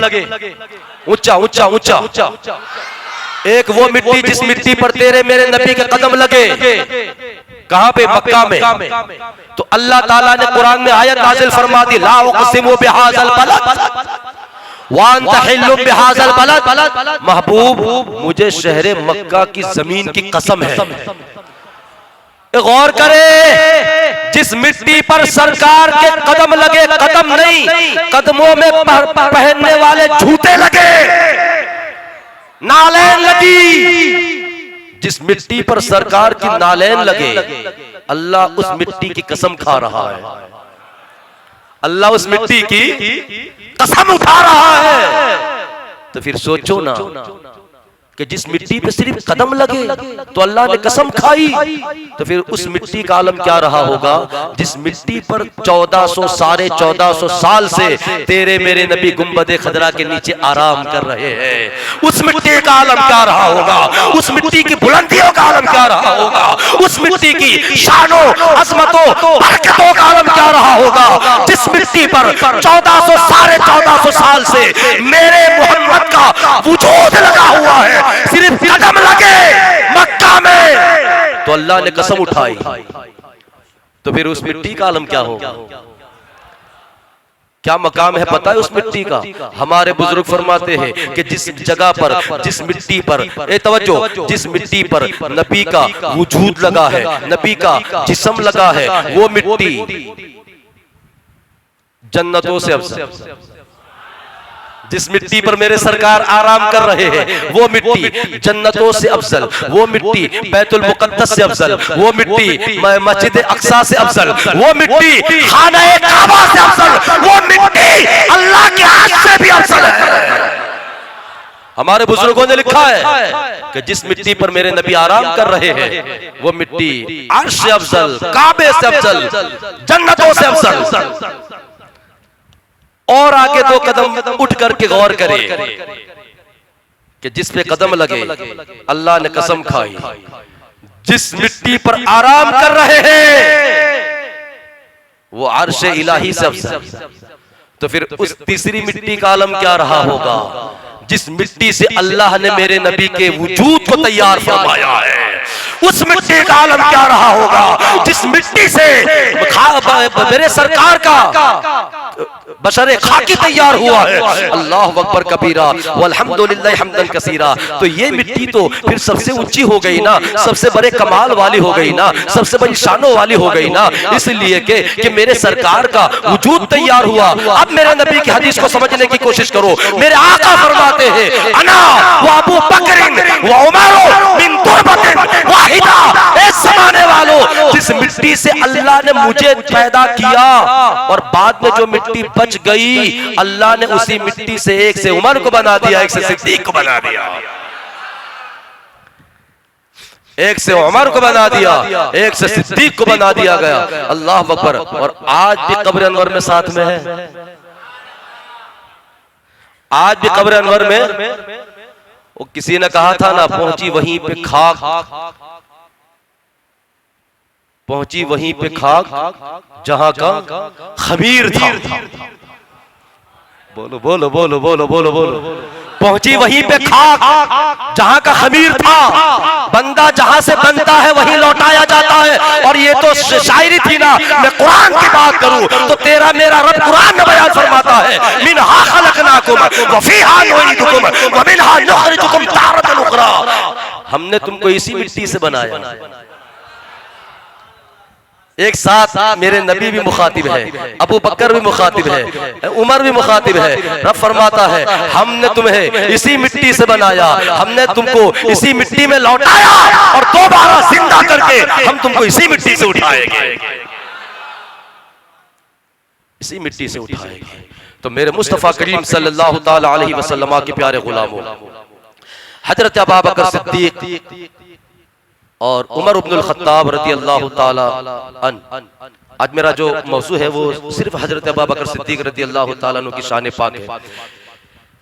ऊंचा ऊंचा ऊंचा। एक वो मिट्टी जिस मिट्टी पर तेरे मेरे नबी के कदम लगे, कहां पे? मक्का में। तो अल्लाह ताला ने कुरान में आयत नाज़िल फरमा दी, ला उक़सिमु बिहाज़ल बलद व अंत हिल्लुम बिहाज़ल बलद। महबूब, मुझे शहर मक्का की जमीन की कसम है। गौर करे, जिस मिट्टी पर सरकार के कदम लगे, कदम नहीं, कदमों में पहनने वाले जूते लगे, नालें लगी, जिस मिट्टी पर सरकार की नालें लगे, अल्लाह उस मिट्टी की कसम खा रहा है। अल्लाह उस मिट्टी की कसम उठा रहा है। तो फिर सोचो ना, कि जिस मिट्टी पे सिर्फ कदम लगे तो अल्लाह ने कसम खाई, तो फिर उस मिट्टी का आलम क्या रहा होगा जिस मिट्टी पर 1400 साढ़े 1400 साल से तेरे मेरे नबी गुंबदे खदरा के नीचे आराम कर रहे हैं। उस मिट्टी का आलम क्या रहा होगा, उस मिट्टी की बुलंदियों का आलम क्या रहा होगा, उस मिट्टी की शानों अजमतों बरकतों का आलम क्या रहा होगा जिस मिट्टी पर 1400 साढ़े 1400 साल से मेरे मोहम्मद का वजूद लगा हुआ है। सिर्फ कदम लगे मक्का में तो अल्लाह ने कसम उठाई, तो फिर उस मिट्टी का आलम क्या होगा, क्या मकाम है पता है उस मिट्टी का। हमारे बुजुर्ग फरमाते हैं कि जिस जगह पर जिस मिट्टी पर तवज्जो जिस मिट्टी पर नबी का वजूद लगा है, नबी का जिस्म लगा है, वो मिट्टी जन्नतों से अफजल। जिस मिट्टी पर मेरे सरकार आराम कर रहे हैं वो मिट्टी जन्नतों से अफजल, वो मिट्टी बैतुल मुकद्दस से अफजल, वो मिट्टी मस्जिद अक्सा से अफजल, वो मिट्टी खाना काबा से अफजल, वो मिट्टी अल्लाह के हाथ से भी अफजल है। हमारे बुजुर्गों ने लिखा है कि जिस मिट्टी पर मेरे नबी आराम कर रहे हैं वो मिट्टी अर्श से अफजल, काबे से अफजल, जन्नतों से अफजल। और आगे 2 कदम उठ करके गौर करें कि जिस पे कदम लगे अल्लाह ने कसम खाई, जिस मिट्टी पर आराम कर रहे हैं वो अर्श इलाही से अफजल। तो फिर उस तीसरी मिट्टी का आलम क्या रहा होगा जिस मिट्टी से अल्लाह ने मेरे नबी के वजूद को तैयार फरमाया है। उस मिट्टी का आलम क्या रहा होगा जिस मिट्टी से मेरे सरकार का बशरे खाकी तैयार हुआ है। अल्लाह अकबर कबीरा वल्हम्दुलिल्लाह हम्दन कसीरा। तो ये मिट्टी तो फिर सबसे ऊंची हो गई ना, सबसे बड़े कमाल वाली हो गई ना, सबसे बड़ी शानों वाली हो गई ना, इसलिए कि मेरे सरकार का वजूद तैयार हुआ। अब मेरे नबी की हदीस को समझने की कोशिश करो। मेरे आका फरमाते हैं अना व अबू बकरिन व उमर मिन तुरबतिन वाहिदा। इस जमाने वालों, जिस मिट्टी से अल्लाह ने मुझे पैदा किया और बाद में जो मिट्टी बच गई, अल्लाह ने उसी मिट्टी से एक से उमर को बना दिया, एक से सिद्दीक को बना दिया, एक से उमर को बना दिया, एक से सिद्दीक को बना दिया गया। अल्लाह अकबर। और आज भी कब्र अनवर में साथ में है, आज भी कब्र अनवर में वो किसी ने कहा था ना, पहुंची वहीं पे खाक, पहुंची वहीं पे खाक जहां का खमीर था। बोलो बोलो बोलो बोलो बोलो बोलो। पहुंची वहीं पे खाक जहां का खमीर था। बंदा जहां से बनता है वहीं लौटाया जाता है। और ये तो शायरी थी ना। मैं कुरान की बात करूं तो तेरा मेरा रब कुरान में बयान फरमाता है, मिनहा खलकनाकुम व फीहा नुईदुकुम व मिनहा नुखरिजुकुम तारतन उखरा। हमने तुमको इसी मिट्टी से बनाया। एक साथ मेरे नबी भी मुखातिब है, अबू बकर भी मुखातिब है, उमर भी मुखातिब है। रब फरमाता है हमने तुम्हें इसी मिट्टी से बनाया, हमने तुमको इसी मिट्टी में लौटाया और दोबारा जिंदा करके हम तुमको इसी मिट्टी से उठाएंगे, इसी मिट्टी से उठाएंगे। तो मेरे मुस्तफा करीम सल्लल्लाहु ताला अलैहि वसल्लम के प्यारे गुलामों, हजरत अबू बकर सिद्दीक और उमर इब्नुल खत्ताब रज़ियल्लाहु ताला अन्हु। आज मेरा जो मौजू है वो सिर्फ हजरत अबू बकर सिद्दीक रज़ियल्लाहु ताला अन्हु की शान पाक है।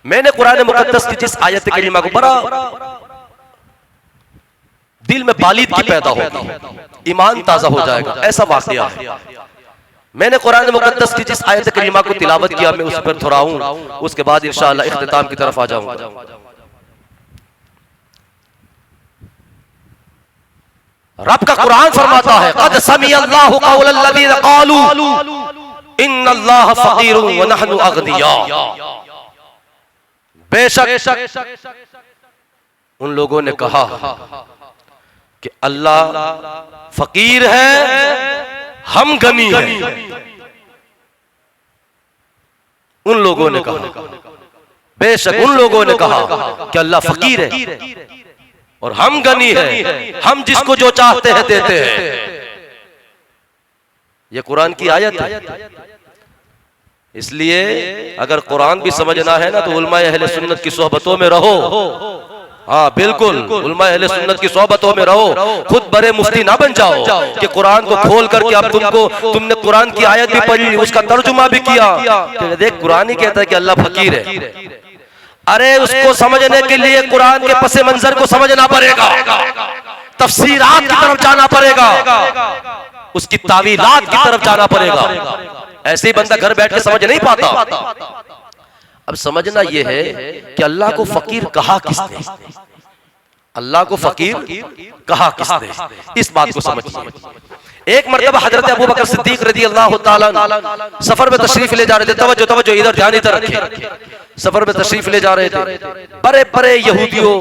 मैंने कुरान मुक़द्दस की जिस आयत करीमा को बड़ा दिल में बालिद की पैदा होगी, ईमान ताजा हो जाएगा, ऐसा वाक़या है। मैंने कुरान मुक़द्दस की जिस आयत करीमा को तिलावत किया, मैं उस पर दोहराऊं, उसके बाद इंशाअल्लाह इख्तिताम की तरफ आ जाऊंगा। रब का कुरान फरमाता है क़द समिअल्लाहु क़ौलल लज़ीना क़ालू इन्नल्लाह फ़क़ीरुन व नहनु अग़निया। बेशक उन लोगों ने कहा कि अल्लाह फकीर है, हम गनी हैं। उन लोगों ने कहा, बेशक उन लोगों ने कहा कि अल्लाह फकीर है और हम गनी है, हम जिसको जो चाहते हैं देते हैं। ये कुरान की आयत है। इसलिए अगर कुरान भी समझना है ना तो उलमाए अहले सुन्नत की सोहबतों में रहो, हाँ बिल्कुल, उलमा अहले सुन्नत की सोहबतों में रहो, खुद बड़े मुफ्ती ना बन जाओ कि कुरान को खोल करके अब तुमने कुरान की आयत भी पढ़ी, उसका तर्जुमा भी किया। तो देख कुरान ही कहता है कि अल्लाह फकीर है। अरे उसको समझने के लिए कुरान के पसे मंजर को समझना पड़ेगा, तफसीरात की तरफ जाना पड़ेगा, उसकी तावीलात की तरफ जाना पड़ेगा। ऐसे ही बंदा घर बैठ के समझ नहीं पाता। अब समझना यह है कि अल्लाह को फकीर कहा किसने, अल्लाह को फकीर कहा किसने, इस बात को समझिए। एक मर्तबा हजरत अबू बकर सिद्दीक रज़ी अल्लाह ताला सफर में तशरीफ ले जा रहे थे। तवज्जो तवज्जो, इधर ध्यान इधर रखिए। सफर में तशरीफ ले जा रहे थे, बड़े बड़े यहूदियों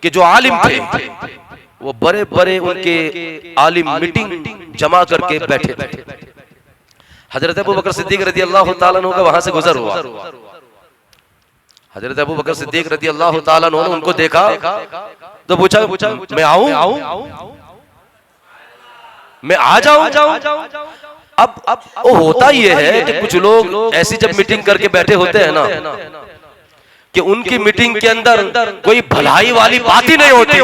के जो आलिम थे, वो बड़े बड़े उनके आलिम मीटिंग जमा करके बैठे थे। हजरत अबू बकर सिद्दीक रज़ी अल्लाह ताला अन्हु का वहां से गुजर हुआ। हजरत अबू बकर सिद्दीक रज़ी अल्लाह ताला अन्हु ने उनको देखा तो पूछा मैं आऊं, मैं आ जाऊं। अब वो होता ये है कि कुछ लोग ऐसी जब मीटिंग करके बैठे होते हैं ना कि उनकी मीटिंग के अंदर कोई भलाई वाली बात ही नहीं होती,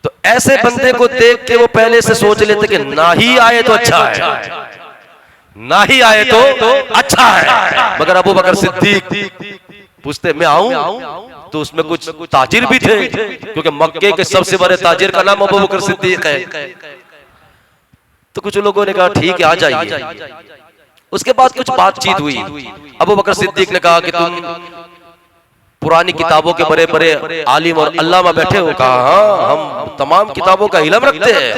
तो ऐसे बंदे को देख के वो पहले से सोच लेते कि ना ही आए तो अच्छा है, ना ही आए तो अच्छा है। मगर अबू बकर सिद्दीक पूछते मैं आऊं, तो उसमें कुछ ताजिर भी थे, क्योंकि मक्के के सबसे बड़े ताजिर का नाम अबू बकर सिद्दीक है। तो कुछ लोगों ने कहा ठीक है आ जाइए। उसके बाद कुछ बातचीत हुई। अबू बकर सिद्दीक ने कहा कि तुम पुरानी किताबों के बड़े बड़े आलिम और अल्लामा बैठे हो। कहा हाँ, हम तमाम किताबों का इल्म रखते हैं।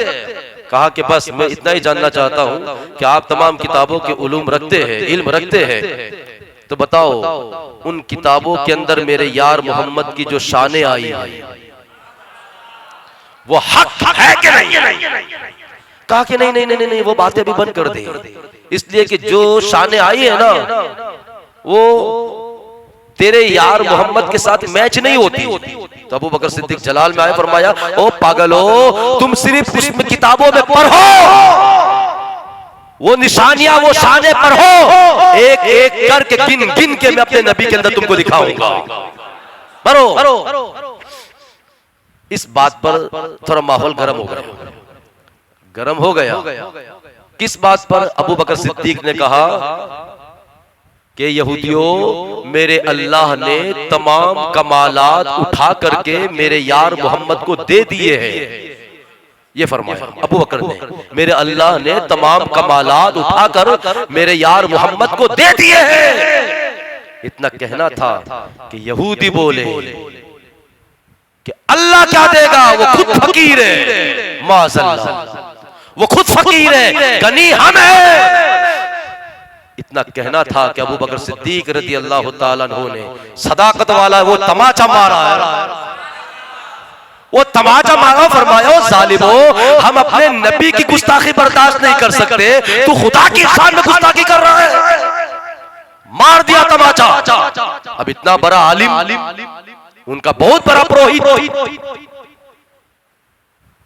कहा कि बस मैं इतना ही जानना चाहता हूं कि आप तमाम किताबों के उलूम रखते हैं, इल्म रखते हैं, तो बताओ उन किताबों के अंदर मेरे यार मोहम्मद की जो शाने आई वो हक है कि नहीं? कहा कि नहीं नहीं नहीं नहीं, वो बातें अभी बंद कर दे, इसलिए कि जो शाने आई है ना वो तेरे यार मोहम्मद के साथ मैच नहीं होती। तो अबू बकर सिद्दीक जलाल में आए, फरमाया ओ पागलो, तुम सिर्फ उसमें किताबों में पढ़ो, वो निशानियां वो शाने पढ़ो, एक एक करके गिन गिन के मैं अपने नबी के अंदर तुमको दिखाऊंगा। पढ़ो। इस बात पर थोड़ा माहौल गर्म हो गया। किस बात पर? अबू बकर सिद्दीक ने कहा कि यहूदियों, मेरे अल्लाह ने तमाम कमालात उठा करके मेरे यार मोहम्मद को दे दिए हैं। ये फरमाया अबू बकर ने, मेरे अल्लाह ने तमाम कमालात उठाकर मेरे यार मोहम्मद को दे दिए हैं। इतना कहना था कि यहूदी बोले कि अल्लाह क्या देगा, वो खुद फकीर है, माज़अल्लाह वो खुद फकीर है, गनी हम है। इतना कहना था कि अबू बकर सिद्दीक रज़ी अल्लाह ताला अन्हु ने सदाकत वाला वो तमाचा मारा है, वो तमाचा मारा, फरमाया ओ जालिमो, हम अपने नबी की गुस्ताखी बर्दाश्त नहीं कर सकते, तू खुदा की शान में गुस्ताखी कर रहा है। मार दिया तमाचा। अब इतना बड़ा आलिम, उनका बहुत बड़ा पुरोहित,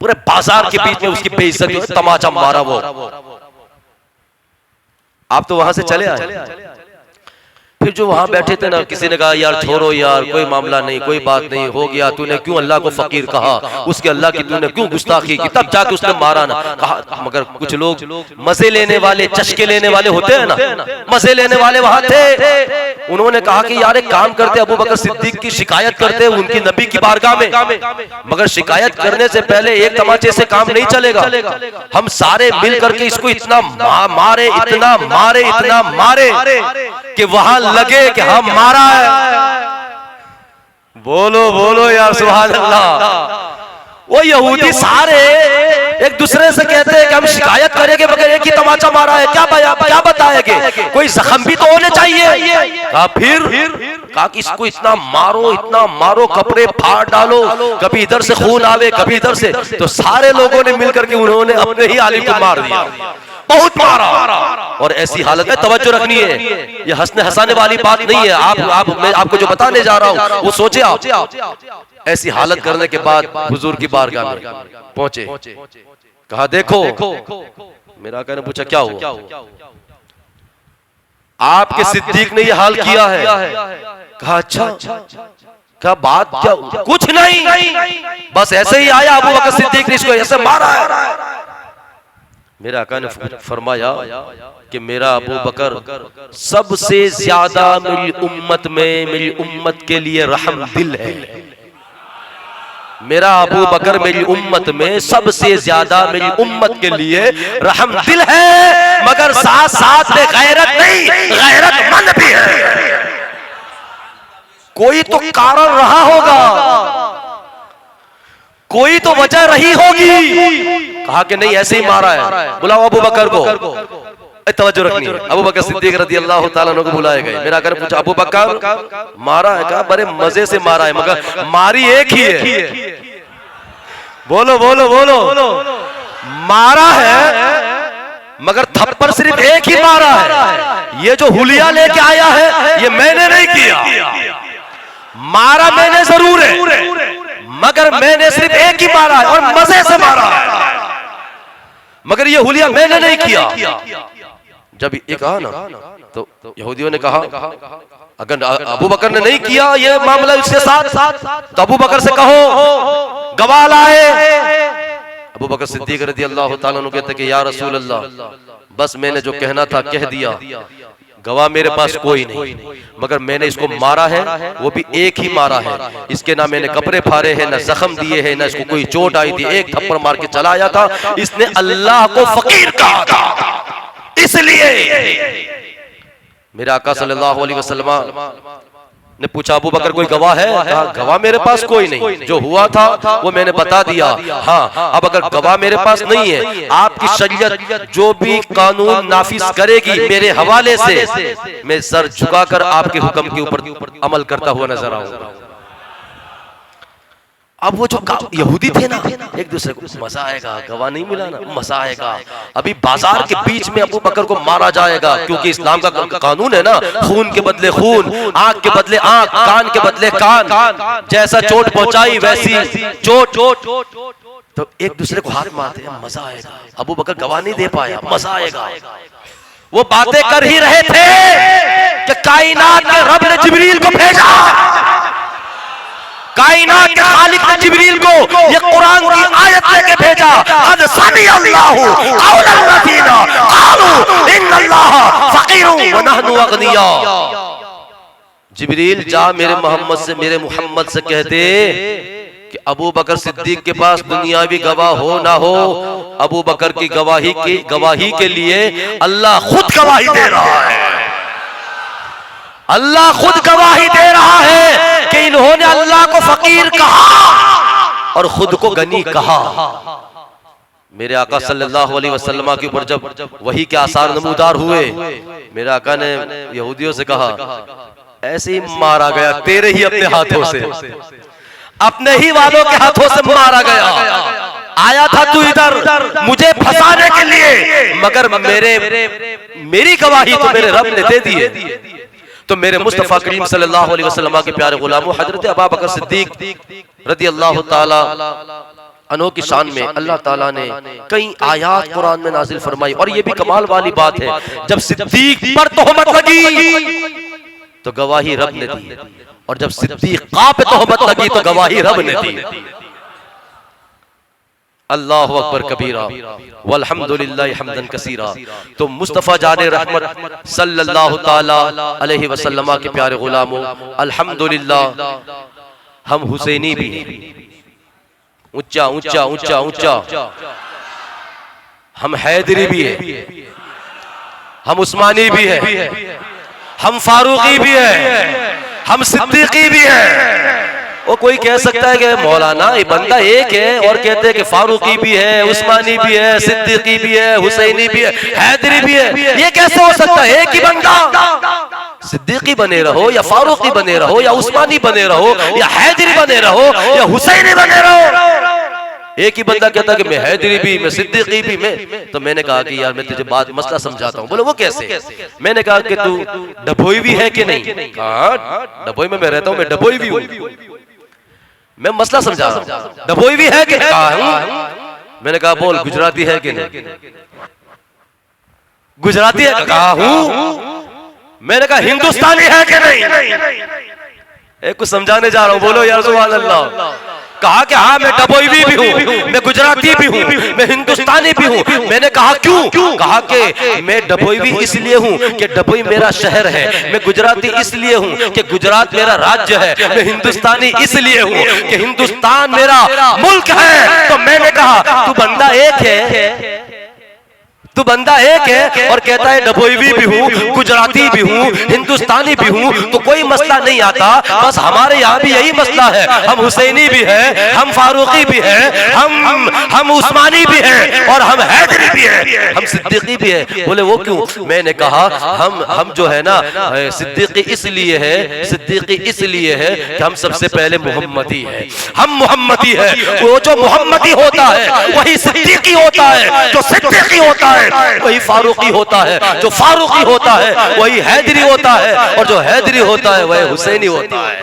पूरे बाजार के बीच में उसकी बेइज्जती, तमाचा मारा वो। आप तो वहां से चले आए। फिर जो वहां बैठे थे ना, किसी ने कहा यार छोड़ो यार, कोई मामला नहीं, कोई बात नहीं, हो गया, तूने क्यों अल्लाह को फकीर कहा, उसके अल्लाह की तूने क्यों गुस्ताखी की, तब जाके उसने मारा ना। कहा मगर कुछ लोग मजे लेने वाले, चस्के लेने वाले होते हैं ना, मजे लेने वाले वहां थे। उन्होंने कहा कि यार एक काम करते, अबू बकर सिद्दीक की शिकायत करते उनकी नबी की बारगाह में, मगर शिकायत करने से पहले एक तमाचे से काम नहीं चलेगा, हम सारे मिल करके इसको इतना मारे, इतना मारे, इतना मारे कि वहां लगे कि हम मारा है। बोलो बोलो यार सुभान अल्लाह। वो यहूदी सारे एक दूसरे से कहते हैं कि हम शिकायत करेंगे मगर एक ही तमाचा मारा है, क्या बताएंगे, कोई जख्म भी तो होने चाहिए। कहा फिर कहा कि इसको इतना मारो, कपड़े फाड़ डालो, कभी इधर से खून आवे, कभी इधर से। तो सारे लोगों ने मिलकर के उन्होंने अपने ही आलिम को मार दिया, बहुत मारा। और ऐसी हालत में तवज्जो रखनी है, ये हंसने हंसाने वाली बात नहीं है। मैं आपको जो बताने जा रहा हूं वो सोचे आप। ऐसी हालत करने के बाद हुजूर की बारगाह में पहुंचे, कहा देखो, मेरा आका ने पूछा क्या हुआ, आपके सिद्दीक ने ये हाल किया है। कहा अच्छा, क्या बात, क्या कुछ नहीं, बस ऐसे ही आया अबू बकर सिद्दीक ने इसको ऐसे मारा है। मेरे आका ने फरमाया कि मेरा अबू बकर सबसे ज्यादा मेरी उम्मत के लिए रहम दिल है। मेरा अबू बकर मेरी उम्मत में सबसे ज्यादा मेरी उम्मत के लिए रहम दिल है, मगर साथ साथ में गैरत नहीं, गैरतमंद भी है। कोई तो कारण रहा होगा, कोई तो वजह रही होगी। कहा कि नहीं ऐसे ही मारा है, बुलाओ अबू बकर को। तवज्जो रखनी है, अबू बकर सिद्दीक रज़ी अल्लाह तआला अन्हु को बुलाए गए। मेरा आका ने पूछा अबू बकर मारा है? कहा बड़े मजे से मारा है, मगर मारी एक ही है। बोलो बोलो बोलो, मारा है मगर थप्पड़ सिर्फ एक ही मारा है। ये जो हुलिया लेके आया है ये मैंने नहीं किया। मारा मैंने जरूर है, मगर मैंने सिर्फ एक ही मारा है और मजे से मारा है, मगर ये हुलिया मैंने नहीं किया। जब ये कहा ना तो यहूदियों ने कहा अगर अबू बकर ने नहीं किया ये मामला इसके साथ तो अबू बकर से कहो गवाह लाए। अबू बकर सिद्दीक रज़ी अल्लाह तआला अन्हु कहते कि या रसूल अल्लाह, बस मैंने जो कहना था कह दिया, गवाह मेरे पास कोई नहीं, मगर मैंने इसको मारा है, वो भी एक ही मारा है। इसके ना मैंने कपड़े फाड़े हैं, ना जख्म दिए हैं, ना इसको कोई चोट आई थी। एक थप्पड़ मार के चला आया था। इसने अल्लाह को फकीर कहा था, इसलिए मेरे आका सल्लल्लाहु अलैहि वसल्लम ने पूछा अबू बकर कोई गवाह है? कहा गवाह मेरे पास कोई नहीं, जो हुआ था वो मैंने बता दिया। हाँ, अब अगर गवाह मेरे पास नहीं है, आपकी शरीयत जो भी कानून नाफिज करेगी मेरे हवाले से, मैं सर झुकाकर आपके हुक्म के ऊपर अमल करता हुआ नजर आऊंगा। अब वो जो यहूदी थे ना, एक दूसरे को मजा आएगा, गवाह नहीं मिला ना, मजा आएगा। अभी बाजार के बीच में अबू बकर को मारा जाएगा, क्योंकि इस्लाम का कानून है ना, खून के बदले खून, आंख के बदले आंख, कान के बदले कान, जैसा चोट पहुंचाई वैसी चोट। तो एक दूसरे को हाथ मारते हैं, मजा आएगा। अबू बकर गवाह नहीं दे पाया, मजा आएगा। वो बातें कर ही रहे थे कि कायनात के रब ने जिब्रील को भेजा, कायनात के खालिक ने जिब्रील को ये कुरान की आयत लेके भेजा। क़द समी अल्लाहु क़ौलन लज़ीना क़ालू इन्नल्लाहा फ़क़ीरुन व नहनु अग़निया। जिब्रील जा मेरे मोहम्मद से कह दे कि अबू बकर सिद्दीक के पास दुनियावी गवाह हो ना हो, अबू बकर की गवाही के लिए अल्लाह खुद गवाही दे रहा है। अल्लाह खुद गवाही दे रहा है कि इन्होंने अल्लाह को फकीर कहा और खुद को गनी कहा। मेरे आका सल्लल्लाहु अलैहि वसल्लम के ऊपर जब वही के आसार नमूदार हुए, मेरे आका ने यहूदियों से कहा ऐसे ही मारा गया तेरे ही अपने हाथों से, अपने ही वालों के हाथों से मारा गया। आया था तू इधर मुझे फंसाने के लिए, मगर मेरी गवाही तो मेरे रब ने दे दी है। तो मेरे मुस्तफा करीम सल्लल्लाहु अलैहि वसल्लम के प्यारे गुलामों, हजरत अबू बकर सिद्दीक रज़ी अल्लाह ताला अन्हु की शान में अल्लाह ताला ने कई आयात कुरान में नाजिल फरमाई। और ये भी कमाल वाली बात है, जब सिद्दीक पर तोहमत लगी तो गवाही रब ने दी, और जब सिद्दीक़ा पे तोहमत लगी तो गवाही रब ने दी। अल्लाहु अकबर कबीरा वल्हम्दुलिल्लाहि हम्दन कसीरा। तो मुस्तफ़ा जाने रहमत सल्लल्लाहु ताला अलैहि वसल्लम के प्यारे गुलामों, अल्हम्दुलिल्लाह हम हुसैनी भी हैं, ऊंचा ऊंचा ऊंचा ऊंचा, हम हैदरी भी है, हम उस्मानी भी है, हम फारूकी भी है, हम सिद्दीकी भी है। वो कोई कह सकता है कि मौलाना ये बंदा एक है, और कहते हैं कि फारूकी भी है, उस्मानी भी है, सिद्दीकी भी है, हुसैनी भी है, हैदरी भी है। ये कैसे हो सकता है? एक ही बंदा, सिद्दीकी बने रहो या फारूकी बने रहो या उस्मानी बने रहो या हैदरी बने रहो या हुसैनी बने रहो, एक ही बंदा कहता कि मैं हैदरी भी, मैं सिद्दीकी भी, मैं। तो मैंने कहा कि यार मैं तुझे बात मसला समझाता हूँ। बोले वो कैसे? मैंने कहा कि तू डभोई भी है कि नहीं? कहा डभोई में मैं रहता हूँ, मैं डभोई भी हूँ, मैं मसला समझा रहा हूँ। डभोई भी है कि नहीं? कहा मैंने कहा बोल गुजराती है कि नहीं? गुजराती है? कहा हूँ। मैंने कहा हिंदुस्तानी है कि नहीं? एक कुछ समझाने जा रहा हूँ, बोलो या सुभान अल्लाह। कहा कि हाँ मैं डबोई भी हूँ, मैं गुजराती भी हूँ, मैं हिंदुस्तानी भी हूँ। मैंने कहा क्यों? कहा कि मैं डबोई भी इसलिए हूँ कि डबोई मेरा शहर है, मैं गुजराती इसलिए हूँ कि गुजरात मेरा राज्य है, मैं हिंदुस्तानी इसलिए हूँ कि हिंदुस्तान मेरा मुल्क है। तो मैंने कहा तू बंदा एक है, तू बंदा एक है और कहता है डबोई भी हूँ, गुजराती भी हूँ, हिंदुस्तानी भी हूँ, तो कोई मसला नहीं आता। बस हमारे यहाँ भी यही मसला है, हम हुसैनी भी है, हम फारूकी भी है, हम उस्मानी भी है और हम हैदरी भी है, हम सिद्दीकी भी है। बोले वो क्यों? मैंने कहा हम जो है ना सिद्दीकी इसलिए है, सिद्दीकी इसलिए है कि हम सबसे पहले मोहम्मदी है, हम मोहम्मदी है। वो जो मोहम्मदी होता है वही सिद्दीकी होता है, जो सिद्दीकी होता है वही फारूकी होता है, जो फारूकी होता है वही हैदरी होता है, और जो हैदरी होता है वही हुसैनी होता है।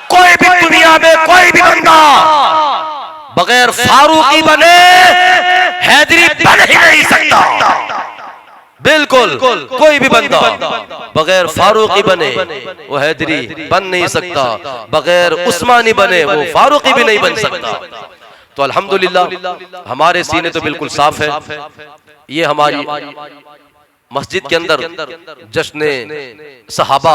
कोई भी दुनिया में कोई भी बंदा बगैर फारूकी बने हैदरी बन ही नहीं सकता। बिल्कुल कोई भी बंदा बगैर फारूकी बने वो हैदरी बन नहीं सकता, बगैर उस्मानी बने वो फारूकी भी नहीं बन सकता। तो अल्हम्दुलिल्लाह हमारे सीने तो बिल्कुल साफ है। ये हमारी मस्जिद के अंदर जश्न सहाबा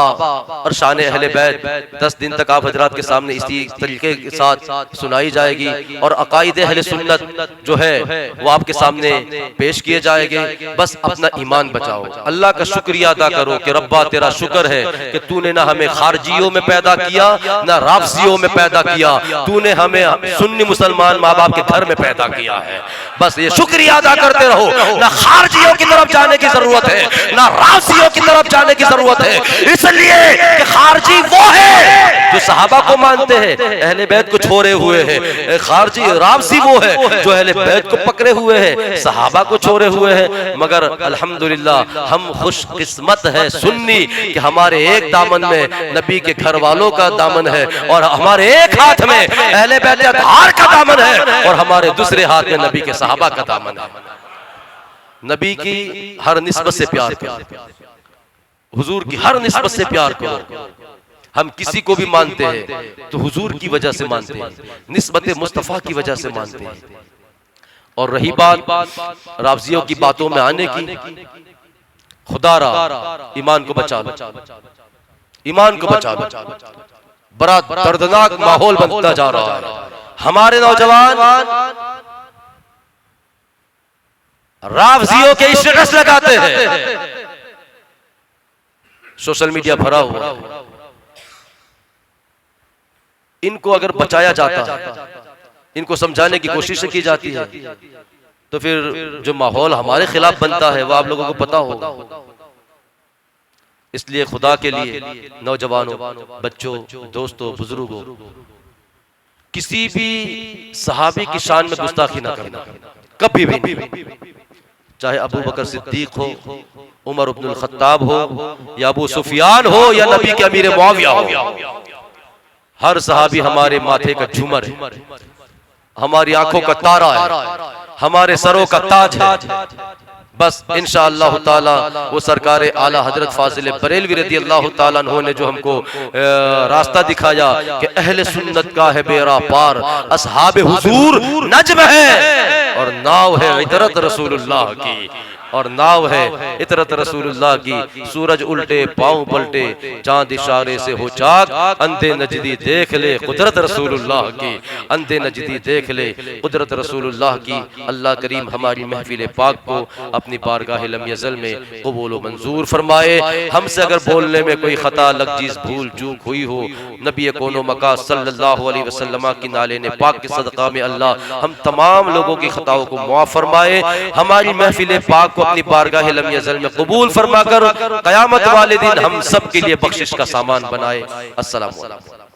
और शान अहले बैत 10 दिन तक आप हजरात के सामने इसी तरीके के साथ सुनाई जाएगी, और अकायद अहले सुन्नत जो है वो आपके सामने पेश किए जाएंगे। बस अपना ईमान बचाओ, अल्लाह का शुक्रिया अदा करो कि रब्बा तेरा शुक्र है कि तूने ना हमें खारजियों में पैदा किया ना राफजियों में पैदा किया, तूने हमें सुन्नी मुसलमान माँ बाप के घर में पैदा किया है। बस ये शुक्रिया अदा करते रहो। ना खारजियों की तरफ जाने की जरूरत है, ना राफजियों की तरफ जाने की जरूरत है, इसलिए कि खारजी वो है जो सहाबा को मानते हैं, अहले बैत को छोड़े हुए हैं। खारजी राफजी वो है जो अहले बैत को पकड़े हुए हैं, सहाबा को छोड़े हुए हैं। मगर अल्हम्दुलिल्लाह हम खुशकिस्मत है सुन्नी कि हमारे एक दामन में नबी के घर वालों का दामन है, और हमारे एक हाथ में अहले बैत अतहार का दामन है, और हमारे दूसरे हाथ में नबी के सहाबा का दामन है। नबी की हर निस्बत से प्यार करो, हुजूर की हर निस्बत से प्यार करो। हम किसी को भी मानते हैं तो हुजूर की वजह से मानते हैं, निस्बत मुस्तफा की वजह से मानते हैं। और रही बात राफजियों की बातों में आने की, खुदारा ईमान को बचा लो, ईमान को बचा लो। बड़ा दर्दनाक माहौल बनता जा रहा है। हमारे नौजवान राफजियों के स्टेटस लगाते हैं, सोशल मीडिया भरा हुआ। इनको अगर बचाया जाता, इनको समझाने की कोशिश की जाती है, तो फिर जो माहौल हमारे खिलाफ बनता है वो आप लोगों को पता होगा। इसलिए खुदा के लिए नौजवानों, बच्चों, दोस्तों, बुजुर्गों, किसी भी सहाबी की शान में गुस्ताखी ना करना, कभी भी। चाहे अबू बकर सिद्दीक हो, उमर इब्नुल खत्ताब हो, या अबू सुफियान हो, या नबी के अमीर मुआविया हो, हर सहाबी हमारे माथे का झूमर है, हमारी आंखों का तारा है, हमारे सरों का ताज है। बस इंशाअल्लाह ताला वो सरकार आला हजरत फाजिल बरेलवी रदी अल्लाह ताला अन्हु ने जो हमको रास्ता दिखाया कि अहले सुन्नत का है बेड़ा पार, असहाब हुजूर नज्म है और नाव है इतरत रसूलुल्लाह की, और नाव है इतरत रसूलुल्लाह की। सूरज उल्टे पांव पलटे, चांद इशारे से हो चाक, अंधे नजदी देख ले कुदरत रसूलुल्लाह की, अंधे नजदी देख ले कुदरत रसूलुल्लाह की। अल्लाह करीम हमारी महफिल पाक को अपनी बारगाह लम यज़ल में कबूल व मंजूर फरमाए। हमसे अगर बोलने में कोई खता लफ्ज़ भूल चूक हुई हो, नबी कोनो मका सल्लल्लाहु अलैहि वसल्लम की नाले ने पाक के सदका में अल्लाह हम तमाम लोगों की खताओं को मुआफ़ फरमाए। हमारी महफिल पाक अपनी बारगाह लम यज़ल में कबूल फरमाकर क़यामत वाले दिन हम सब के लिए बख्शिश का सामान बनाए। अस्सलाम वालेकुम।